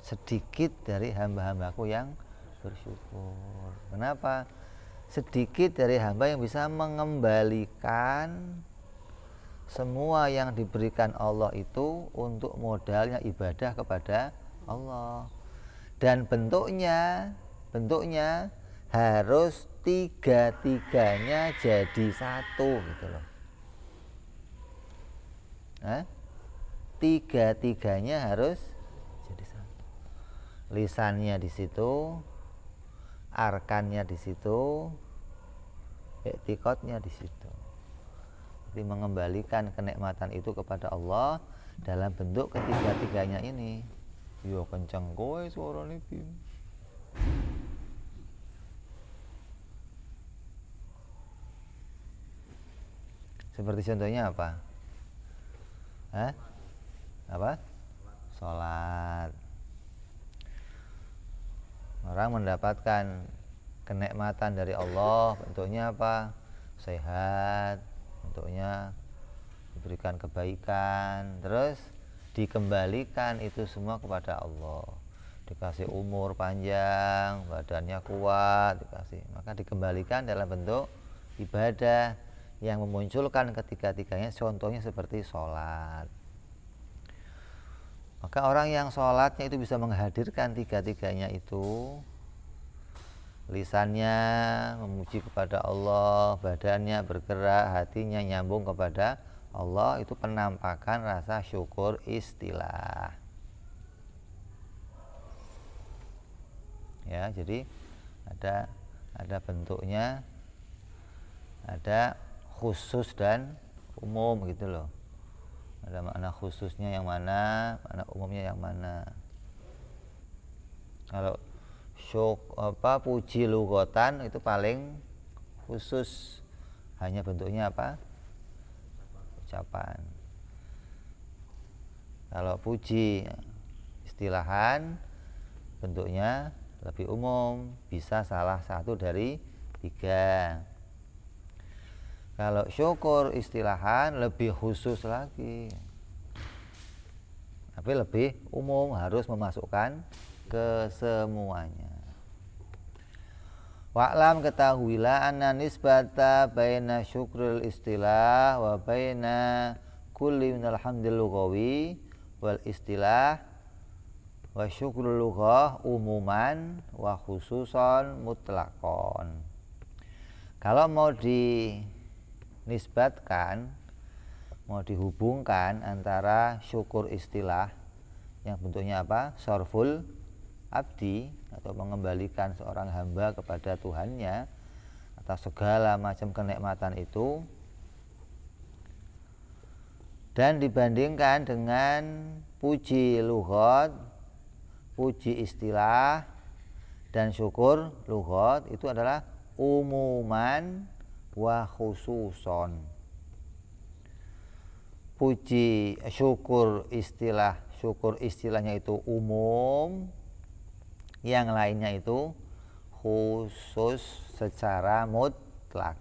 Sedikit dari hamba-hambaku yang bersyukur. Kenapa? Sedikit dari hamba yang bisa mengembalikan semua yang diberikan Allah itu untuk modalnya ibadah kepada Allah. Dan bentuknya harus tiga-tiganya jadi satu gitu loh. Tiga-tiganya harus jadi satu. Lisannya di situ, arkannya di situ, i'tiqadnya di situ. Jadi mengembalikan kenikmatan itu kepada Allah dalam bentuk ketiga-tiganya ini. Yo kenceng kowe suarane Bim. Seperti contohnya apa? Apa? Salat. Orang mendapatkan kenikmatan dari Allah, bentuknya apa? Sehat, bentuknya diberikan kebaikan, terus dikembalikan itu semua kepada Allah. Dikasih umur panjang, badannya kuat, maka dikembalikan dalam bentuk ibadah yang memunculkan ketiga-tiganya, contohnya seperti sholat. Maka orang yang sholatnya itu bisa menghadirkan tiga-tiganya itu, lisannya memuji kepada Allah, badannya bergerak, hatinya nyambung kepada Allah, itu penampakan rasa syukur istilah. Ya, jadi ada bentuknya, ada khusus dan umum gitu loh. Ada makna khususnya yang mana, makna umumnya yang mana. Kalau puji lugotan itu paling khusus, hanya bentuknya apa? Ucapan. Kalau puji istilahan bentuknya lebih umum, bisa salah satu dari tiga. Kalau syukur istilahan lebih khusus lagi, tapi lebih umum, harus memasukkan ke semuanya. Wa'lam, ketahuilah, anna nisbata baina syukril istilah wa baina kulli minal hamdil lughawi wal istilah wa syukrul lughah umuman wa khususon mutlaqon. Kalau mau dinisbatkan, mau dihubungkan antara syukur istilah yang bentuknya apa? Sorful abdi, atau mengembalikan seorang hamba kepada Tuhannya atas segala macam kenikmatan itu, dan dibandingkan dengan puji lughat, puji istilah dan syukur lughat, itu adalah umuman wa khususon. Puji syukur istilahnya itu umum, yang lainnya itu khusus secara mutlak.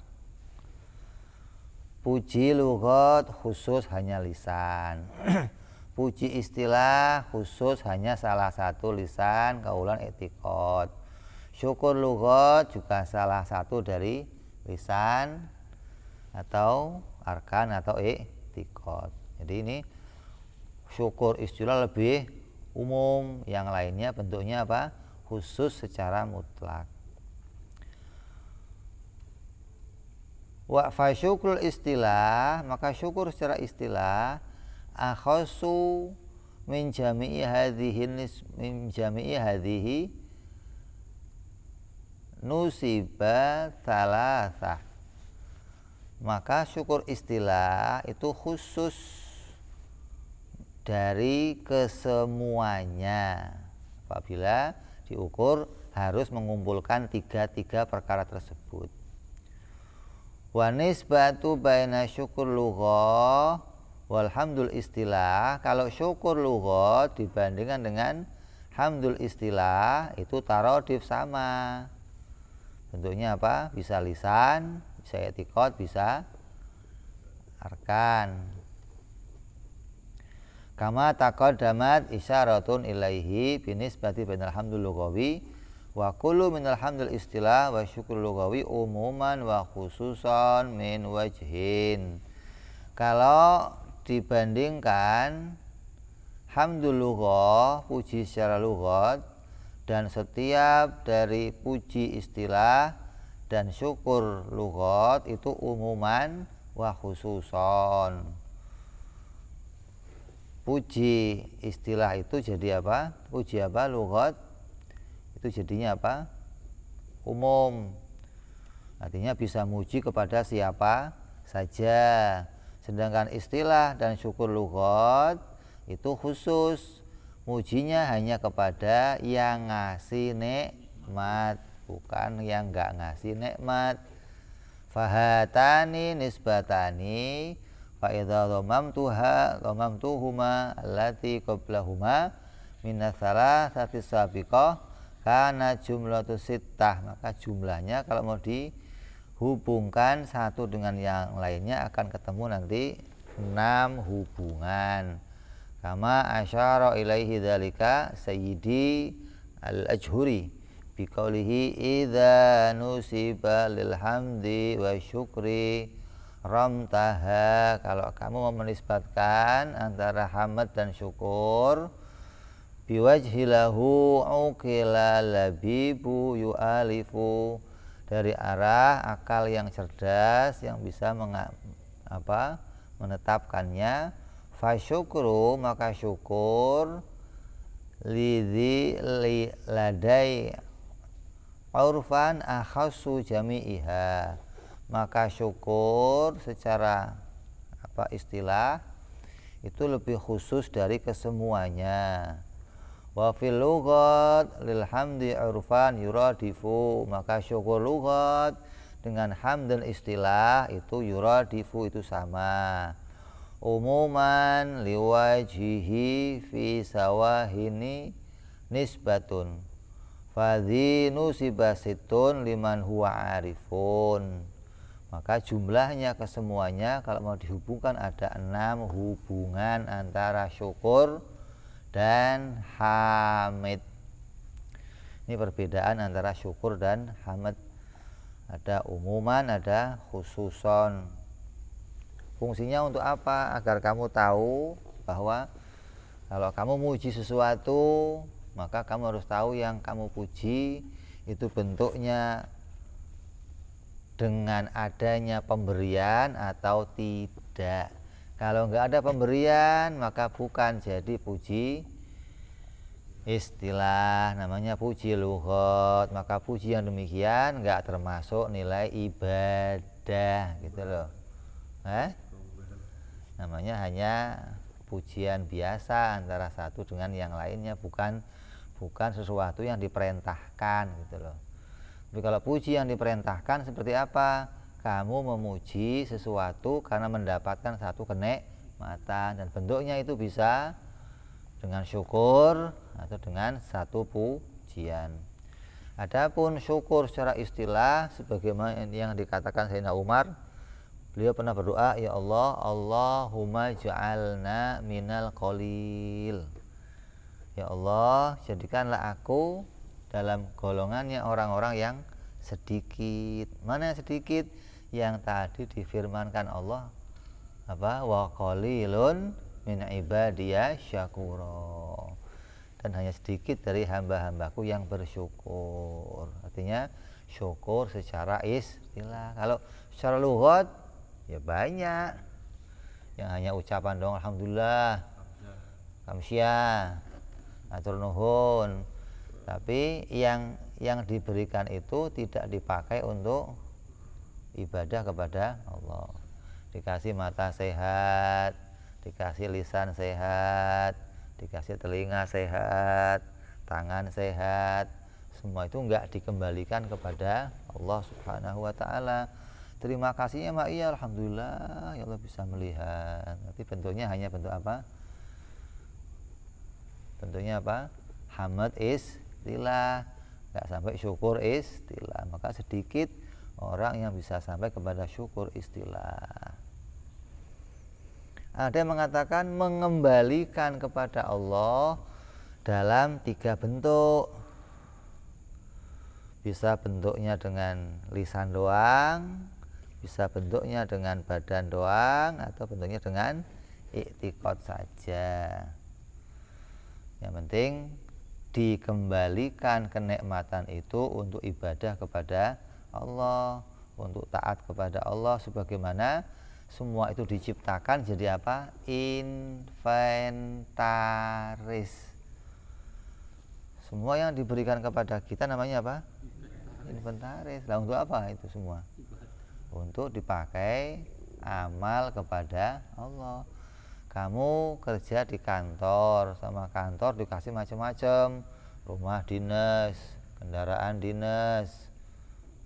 Puji lughat khusus hanya lisan. Puji istilah khusus hanya salah satu lisan, kaulan i'tiqad. Syukur lughat juga salah satu dari lisan, atau arkan atau i'tiqad. Jadi ini syukur istilah lebih umum, yang lainnya bentuknya apa? Khusus secara mutlak. Wa fa syukrul istilah, maka syukur secara istilah akhasu min jami'i hadhihi nusiba thalathah. Maka syukur istilah itu khusus dari kesemuanya apabila diukur harus mengumpulkan tiga perkara tersebut. Wa nisbatu baina syukur lughah wal hamdul istilah, kalau syukur lughah dibandingkan dengan hamdul istilah itu tarodif sama. Bentuknya apa? Bisa lisan, bisa i'tiqad, bisa arkan. Kama taqaddamat isyaratun ilaihi binisbati bainal hamdul lughawi wa kullu minal hamdul istilah wa syukur lughawi umuman wa khususan min wajhin. Kalau dibandingkan hamdul lughah, puji secara lughat, dan setiap dari puji istilah dan syukur lughat itu umuman wa khususan. Puji istilah itu jadi apa? Puji apa? Lughat itu jadinya apa? Umum. Artinya bisa muji kepada siapa saja. Sedangkan istilah dan syukur lughat itu khusus, mujinya hanya kepada yang ngasih nikmat, bukan yang enggak ngasih nikmat. Fahatani nisbatani fa idza dhamamtuhuma allati qablahuma minas salasati sabiqah karena jumlatu sittah, maka jumlahnya kalau mau dihubungkan satu dengan yang lainnya akan ketemu nanti 6 hubungan. Kama asyara ilaihi dzalika sayyidi al-ajhuri biqaulihi idza nusiba lil hamdi wa syukri ramtaha, kalau kamu mau menisbatkan antara hamd dan syukur biwajhilahu uqila labibu yu'alifu, dari arah akal yang cerdas yang bisa menetapkannya. Fasyukru, maka syukur lidhi ladai urfan akhassu jami'iha, maka syukur secara istilah itu lebih khusus dari kesemuanya. Wa fil lughat lil hamdi urfan yuradifu, maka syukur lughat dengan hamd dan istilah itu yuradifu, itu sama. Umuman liwajhihi fi sawahini nisbatun fadhi nusibasitun liman huwa arifun, maka jumlahnya kesemuanya kalau mau dihubungkan ada 6 hubungan antara syukur dan hamid. Ini perbedaan antara syukur dan hamid, ada umuman, ada khususon. Fungsinya untuk apa? Agar kamu tahu bahwa kalau kamu muji sesuatu, maka kamu harus tahu yang kamu puji itu bentuknya dengan adanya pemberian atau tidak. Kalau nggak ada pemberian, maka bukan jadi puji istilah, namanya puji lughat. Maka puji yang demikian nggak termasuk nilai ibadah, gitu loh. Namanya hanya pujian biasa antara satu dengan yang lainnya, bukan sesuatu yang diperintahkan, gitu loh. Tapi kalau puji yang diperintahkan seperti apa? Kamu memuji sesuatu karena mendapatkan satu kenikmatan, dan bentuknya itu bisa dengan syukur atau dengan satu pujian. Adapun syukur secara istilah sebagaimana yang dikatakan Sayyidina Umar, beliau pernah berdoa, ya Allah, Allahumma ja'alna minal qalil. Ya Allah, jadikanlah aku dalam golongannya orang-orang yang sedikit. Mana yang sedikit? yang tadi difirmankan Allah apa, wa qalilun min ibadiyah syakura, dan hanya sedikit dari hamba-hambaku yang bersyukur. Artinya syukur secara istilah. Kalau secara lughat ya banyak yang hanya ucapan doang, alhamdulillah, kamsia, atur nuhun, tapi yang diberikan itu tidak dipakai untuk ibadah kepada Allah. Dikasih mata sehat, dikasih lisan sehat, dikasih telinga sehat, tangan sehat, semua itu enggak dikembalikan kepada Allah Subhanahu wa taala. Terima kasihnya mak, iya alhamdulillah ya Allah bisa melihat. Tapi bentuknya hanya bentuk apa? Bentuknya apa? Hamd istilah, enggak sampai syukur istilah. Maka sedikit orang yang bisa sampai kepada syukur istilah. Ada yang mengatakan mengembalikan kepada Allah dalam 3 bentuk. Bisa bentuknya dengan lisan doang, bisa bentuknya dengan badan doang, atau bentuknya dengan i'tiqad saja. Yang penting dikembalikan kenikmatan itu untuk ibadah kepada Allah, untuk taat kepada Allah, sebagaimana semua itu diciptakan jadi apa? Inventaris. Semua yang diberikan kepada kita namanya apa? Inventaris. Lah untuk apa itu semua? Untuk dipakai amal kepada Allah. Kamu kerja di kantor, sama kantor dikasih macam-macam, rumah dinas, kendaraan dinas,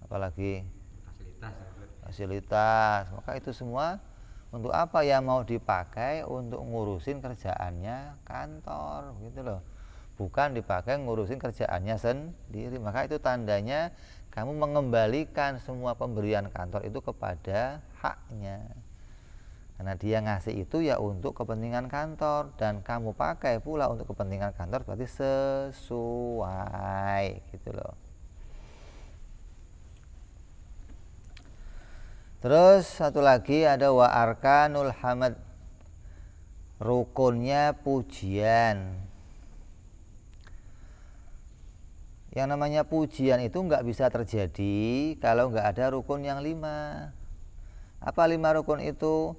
apalagi fasilitas. Maka itu semua untuk apa yang mau dipakai? Untuk ngurusin kerjaannya kantor, gitu loh. Bukan dipakai ngurusin kerjaannya sendiri. Maka itu tandanya kamu mengembalikan semua pemberian kantor itu kepada haknya. Karena dia ngasih itu ya untuk kepentingan kantor, dan kamu pakai pula untuk kepentingan kantor, berarti sesuai, gitu loh. Terus satu lagi ada wa arkanul hamd, rukunnya pujian. Yang namanya pujian itu nggak bisa terjadi kalau nggak ada rukun yang 5. Apa 5 rukun itu?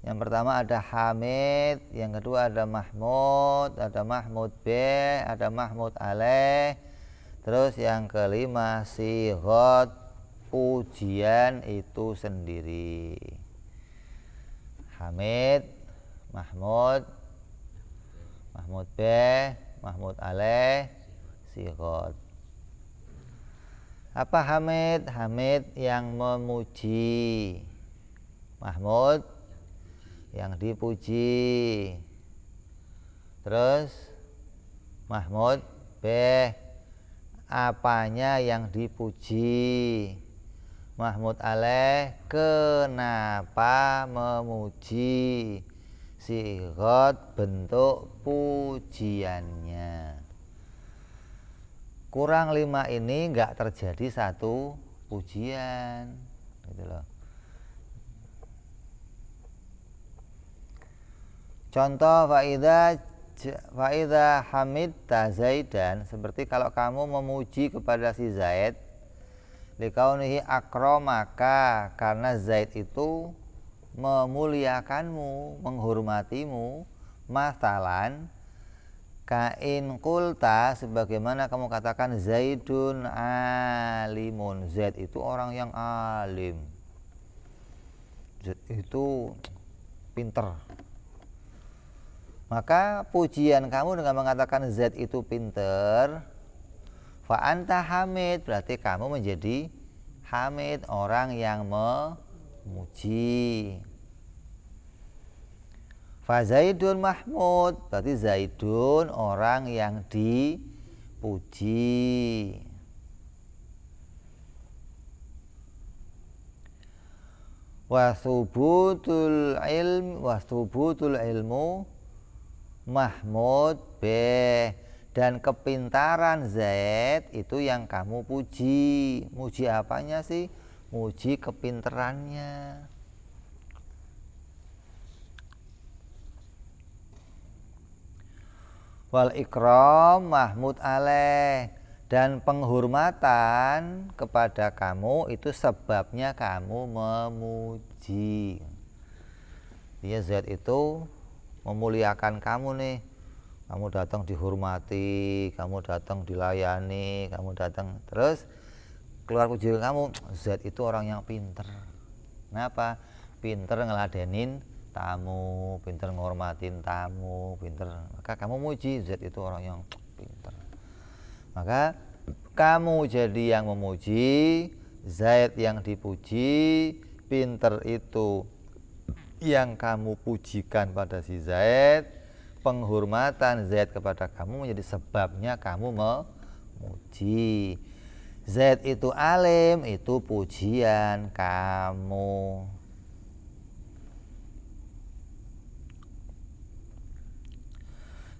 Yang pertama ada hamid, yang kedua ada mahmud b, ada mahmud alaih. Terus yang kelima sighot, pujian itu sendiri. Hamid, mahmud b, mahmud alaih, sighot. Apa hamid? Hamid yang memuji, mahmud yang dipuji. Terus mahmud b, apanya yang dipuji. Mahmud alaih, kenapa memuji. Sighot, bentuk pujiannya. Kurang 5 ini enggak terjadi satu pujian, gitu loh. Contoh faida hamidta Zaidan, seperti kalau kamu memuji kepada si Zaid, likaunihi akramaka, karena Zaid itu memuliakanmu, menghormatimu. Masalan kain kulta, sebagaimana kamu katakan Zaidun alimun, Zaid itu orang yang alim, Zaid itu pinter. Maka pujian kamu dengan mengatakan Zaid itu pinter, fa anta hamid, berarti kamu menjadi hamid, orang yang memuji. Fa Zaidun mahmud, berarti Zaidun orang yang dipuji. Wa thubutul ilmu mahmud b, dan kepintaran Zaid itu yang kamu puji. Muji apanya sih? muji kepinterannya. Wal ikram mahmud alaih, dan penghormatan kepada kamu itu sebabnya kamu memuji. Dia Zaid itu memuliakan kamu nih. Kamu datang dihormati, kamu datang dilayani, kamu datang terus keluar puji kamu. Zaid itu orang yang pinter. Kenapa? Pinter ngeladenin tamu, pinter ngormatin tamu, pinter. Maka kamu muji Zaid itu orang yang pinter. Maka kamu jadi yang memuji, Zaid yang dipuji, pinter itu yang kamu pujikan pada si Zaid, penghormatan Zaid kepada kamu menjadi sebabnya kamu memuji. Zaid itu alim, itu pujian kamu.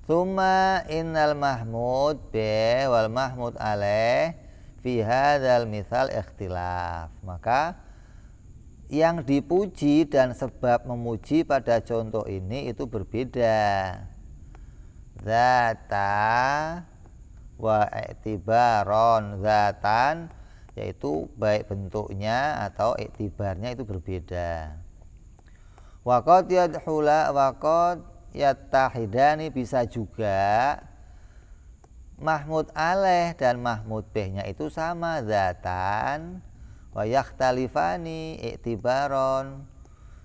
Tsumma innal mahmud bi wal mahmud alaih fi hadzal misal ikhtilaf. Maka yang dipuji dan sebab memuji pada contoh ini itu berbeda. Zata wa i'tibaron, zatan yaitu baik bentuknya atau iktibarnya itu berbeda. Waqad yadhula waqad yattahidani, bisa juga mahmud alaih dan mahmud bihnya itu sama zatan, wa yakhtalifani iktibaron,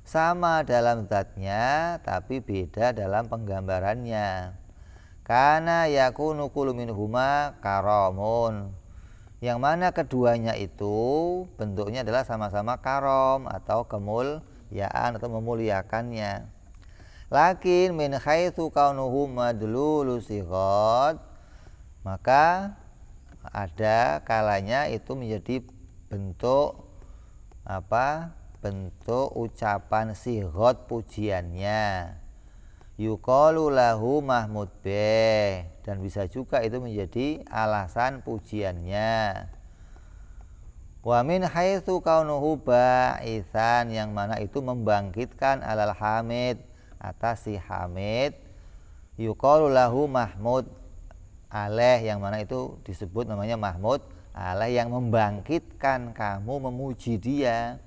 sama dalam zatnya tapi beda dalam penggambarannya. Karena yakunu kullu minhuma karamun, yang mana keduanya itu bentuknya adalah sama-sama karom atau kemuliaan atau memuliakannya. Lakin min haitsu kaunuhu madlulu sighat, maka ada kalanya itu menjadi bentuk bentuk ucapan sighat pujiannya. Yuqalu lahu mahmud bih, dan bisa juga itu menjadi alasan pujiannya. Wa min haitsu kaunuhu ba'itsan, yang mana itu membangkitkan alal hamid, atas si hamid. Yuqalu lahu mahmud alaih, yang mana itu disebut namanya mahmud alaih, yang membangkitkan kamu memuji dia.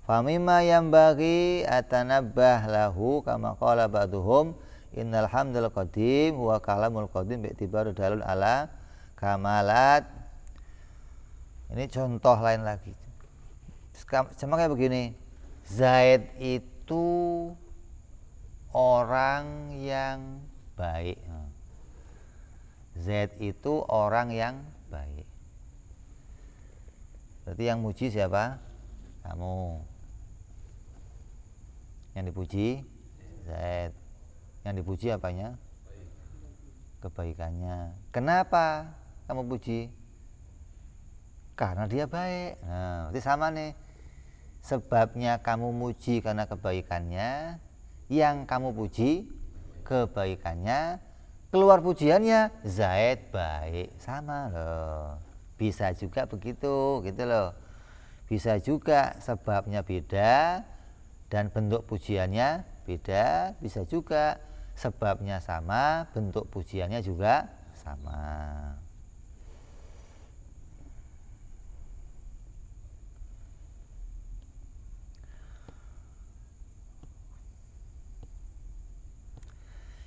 Famimma yang bagi atanabbah lahu kama qala ba'duhum innal hamdal qadim huwa kalamul qadim bi'tibar dalil ala kamalat. Ini contoh lain lagi. Sama kayak begini, Zaid itu orang yang baik. Zaid itu orang yang baik. Berarti yang muji siapa? Kamu. Yang dipuji Zaid. Yang dipuji apanya? Kebaikannya. Kenapa kamu puji? Karena dia baik. Nah, itu sama nih. Sebabnya kamu muji karena kebaikannya, yang kamu puji kebaikannya, keluar pujiannya Zaid baik. Sama loh. Bisa juga begitu, gitu loh. Bisa juga sebabnya beda dan bentuk pujiannya beda, bisa juga sebabnya sama, bentuk pujiannya juga sama.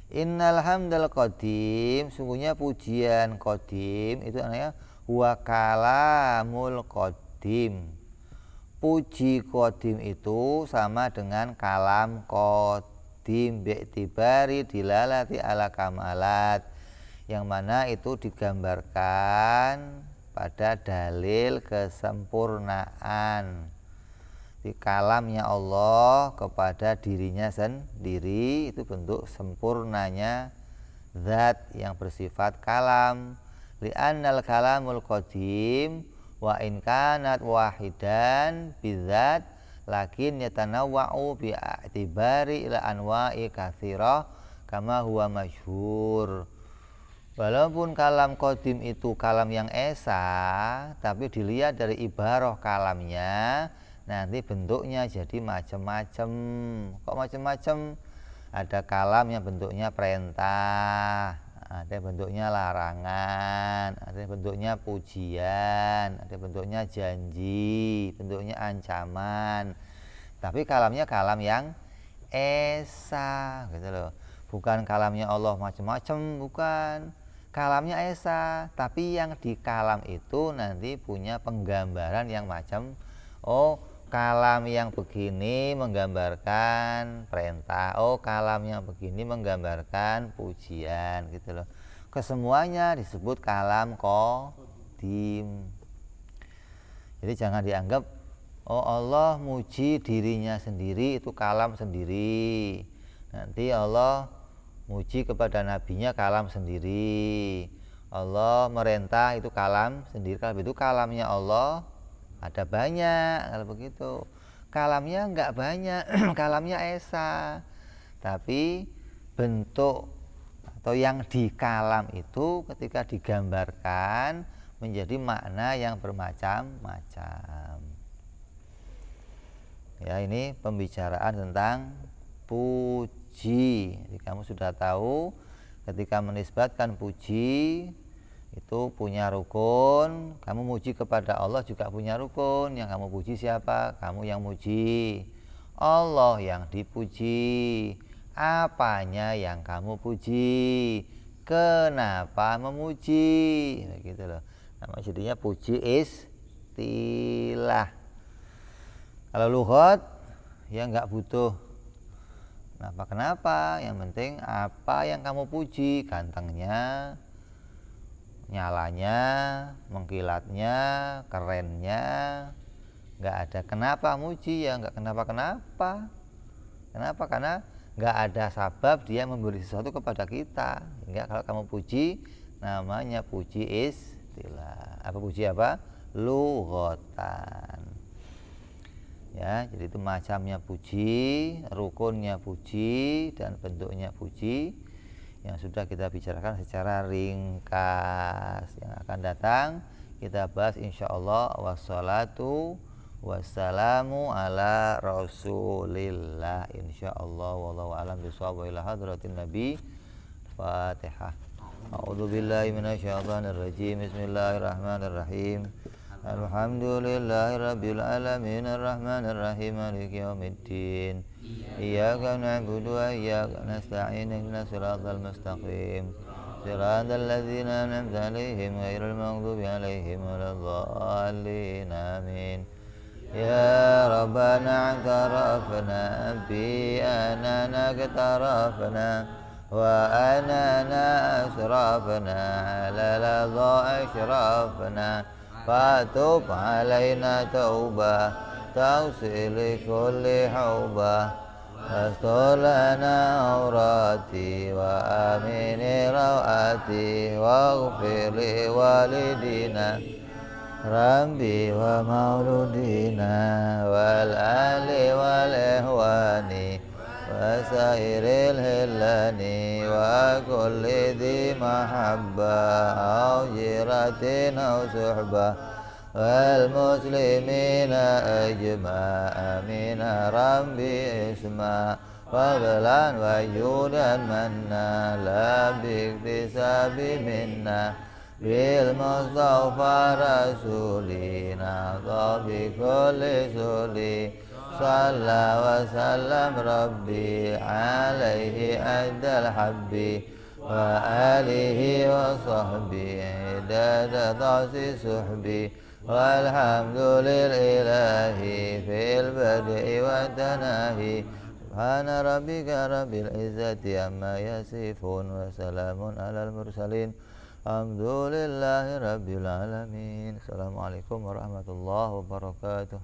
Innal hamdal qadim, sungguhnya pujian qadim itu namanya wa kalamul qadim. Puji qadim itu sama dengan kalam qadim bi'tibari dilalati ala kamalat, yang mana itu digambarkan pada dalil kesempurnaan di kalamnya Allah kepada dirinya sendiri, itu bentuk sempurnanya zat yang bersifat kalam. Li'annal kalamul qadim wa in kanat wahidan bidzat lakin yatanawwa'u bi'atibari ila anwa'i katsirah kama huwa masyhur. Walaupun kalam qadim itu kalam yang esa, tapi dilihat dari ibarah kalamnya, nanti bentuknya jadi macam-macam. Kok macam-macam? Ada kalam yang bentuknya perintah, ada bentuknya larangan, ada bentuknya pujian, ada bentuknya janji, bentuknya ancaman. Tapi kalamnya kalam yang esa, gitu loh. Bukan kalamnya Allah macam-macam, bukan. Kalamnya esa, tapi yang di kalam itu nanti punya penggambaran yang macam, oh kalam yang begini menggambarkan perintah, oh kalam yang begini menggambarkan pujian, gitu loh. Kesemuanya disebut kalam qadim. Jadi jangan dianggap oh Allah muji dirinya sendiri itu kalam sendiri, nanti Allah muji kepada nabinya kalam sendiri, Allah merintah itu kalam sendiri. Kalau itu kalamnya Allah ada banyak. Kalau begitu kalamnya enggak banyak kalamnya esa, tapi bentuk atau yang di kalam itu ketika digambarkan menjadi makna yang bermacam-macam. Ya, ini pembicaraan tentang puji. Jadi kamu sudah tahu ketika menisbatkan puji itu punya rukun. Kamu muji kepada Allah juga punya rukun. Yang kamu puji siapa? Kamu yang muji. Allah yang dipuji. Apanya yang kamu puji? Kenapa memuji? Begitu loh. Nama jadinya puji istilah. Kalau lughat ya nggak butuh kenapa, yang penting apa yang kamu puji, gantengnya, nyalanya, mengkilatnya, kerennya, nggak ada kenapa muji, ya nggak kenapa. Kenapa? Karena nggak ada sabab dia memberi sesuatu kepada kita. Hingga kalau kamu puji namanya puji istilah. Apa puji apa? Lughatan. Ya, jadi itu macamnya puji, rukunnya puji, dan bentuknya puji yang sudah kita bicarakan secara ringkas. Yang akan datang kita bahas insyaallah. Wassalatu wassalamu ala rasulillah insyaallah. Wallahu a'lam bishawab. Wa ila hadratin nabi. Fatihah. A'udzubillahi minasyaitonir rajim. Bismillahirrahmanirrahim. Alhamdulillahi rabbil alamin arrahmanir rahim maliki yaumiddin iyyaka na'budu wa iyyaka nasta'in ihdinas siratal mustaqim siratal ladzina an'amta 'alaihim ghairil maghdubi 'alaihim waladdallin amin. Ya rabbana i'tarafna bi anana qatarafna wa anana asrafna 'ala ladha ashrafna fatub alaina taubah tawsil kulli haubah astolana aurati wa amini rawati wa ghfirli walidina Rabbi wa mauludina wal ali wal ihwani wa sairil hillani wa kulli dhi mahabba au jiratin au suhbah wal muslimina ajma amina Rabbi isma fadlan wa judan manna la biktisabi minna bil mustafa rasulina tabi kulli suli Salla wa sallam Rabbi alaihi adal habbi wa alihi wa sahbi idada ta'si suhbi walhamdulillahi fil bad'i wa tanahi subhana rabbika rabbil izzati amma yasifun wa salamun alal mursalin alhamdulillahi rabbil alamin. Assalamualaikum warahmatullahi wabarakatuh.